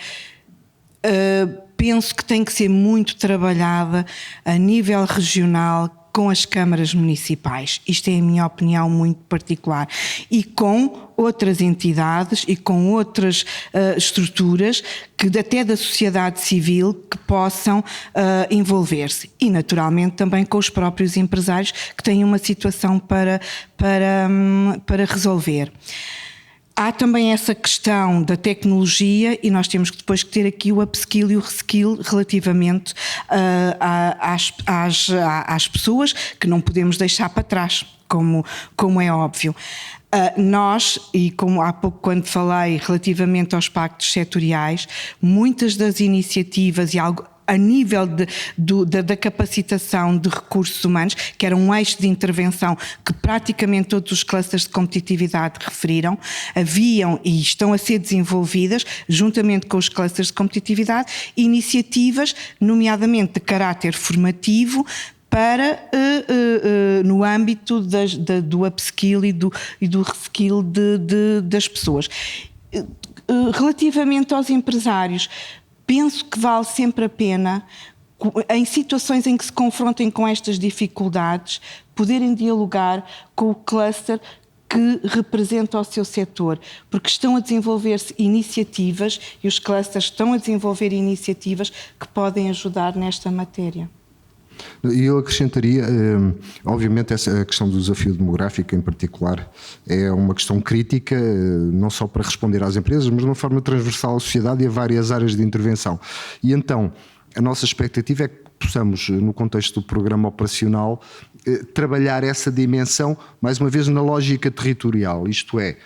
penso que tem que ser muito trabalhada a nível regional com as câmaras municipais. Isto é a minha opinião muito particular. E com outras entidades e com outras estruturas que até da sociedade civil que possam envolver-se. E naturalmente também com os próprios empresários que têm uma situação para resolver. Há também essa questão da tecnologia e nós temos que depois ter aqui o upskill e o reskill relativamente às pessoas que não podemos deixar para trás, como é óbvio. Nós, e como há pouco quando falei relativamente aos pactos setoriais, muitas das iniciativas e a nível da capacitação de recursos humanos, que era um eixo de intervenção que praticamente todos os clusters de competitividade referiram, haviam e estão a ser desenvolvidas, juntamente com os clusters de competitividade, iniciativas, nomeadamente de caráter formativo, para, no âmbito do upskill e do reskill das pessoas. Relativamente aos empresários, penso que vale sempre a pena, em situações em que se confrontem com estas dificuldades, poderem dialogar com o cluster que representa o seu setor, porque estão a desenvolver-se iniciativas e os clusters estão a desenvolver iniciativas que podem ajudar nesta matéria. E eu acrescentaria, obviamente, a questão do desafio demográfico em particular é uma questão crítica, não só para responder às empresas, mas de uma forma transversal à sociedade e a várias áreas de intervenção. E então, a nossa expectativa é que possamos, no contexto do programa operacional, trabalhar essa dimensão, mais uma vez, na lógica territorial. Isto é,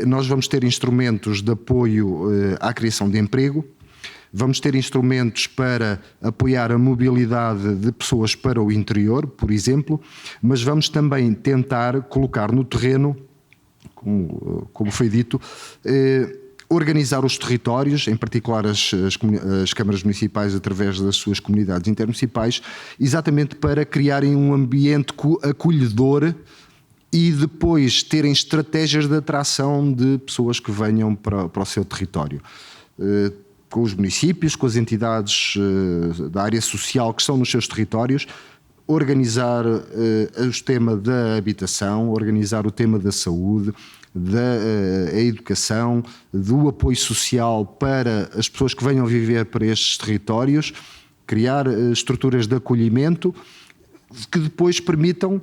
nós vamos ter instrumentos de apoio à criação de emprego, vamos ter instrumentos para apoiar a mobilidade de pessoas para o interior, por exemplo, mas vamos também tentar colocar no terreno, como foi dito, organizar os territórios, em particular as câmaras municipais através das suas comunidades intermunicipais, exatamente para criarem um ambiente acolhedor e depois terem estratégias de atração de pessoas que venham para o seu território. Com os municípios, com as entidades da área social que estão nos seus territórios, organizar o tema da habitação, organizar o tema da saúde, da educação, do apoio social para as pessoas que venham viver para estes territórios, criar estruturas de acolhimento que depois permitam,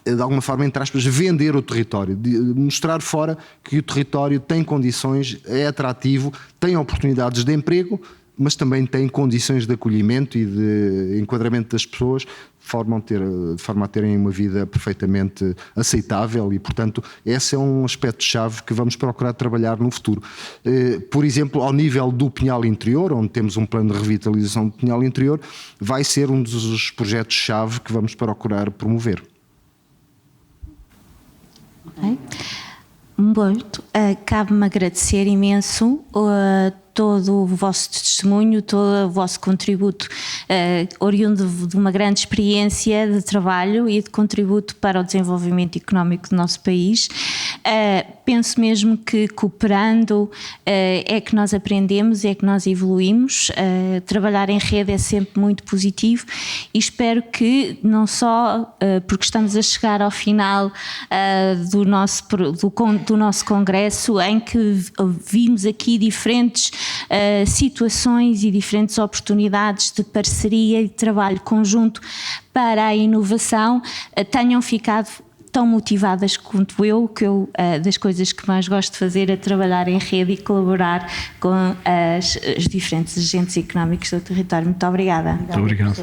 de alguma forma, entre aspas, vender o território, mostrar fora que o território tem condições, é atrativo, tem oportunidades de emprego, mas também tem condições de acolhimento e de enquadramento das pessoas, de forma a terem uma vida perfeitamente aceitável e, portanto, esse é um aspecto-chave que vamos procurar trabalhar no futuro. Por exemplo, ao nível do Pinhal Interior, onde temos um plano de revitalização do Pinhal Interior, vai ser um dos projetos-chave que vamos procurar promover. Muito. Cabe-me agradecer imenso todo o vosso testemunho, todo o vosso contributo oriundo de uma grande experiência de trabalho e de contributo para o desenvolvimento económico do nosso país. Penso mesmo que cooperando é que nós aprendemos, é que nós evoluímos. Trabalhar em rede é sempre muito positivo e espero que não só porque estamos a chegar ao final do nosso congresso, em que vimos aqui diferentes situações e diferentes oportunidades de parceria e de trabalho conjunto para a inovação, tenham ficado tão motivadas quanto eu, das coisas que mais gosto de fazer é trabalhar em rede e colaborar com os diferentes agentes económicos do território. Muito obrigada. Muito obrigado.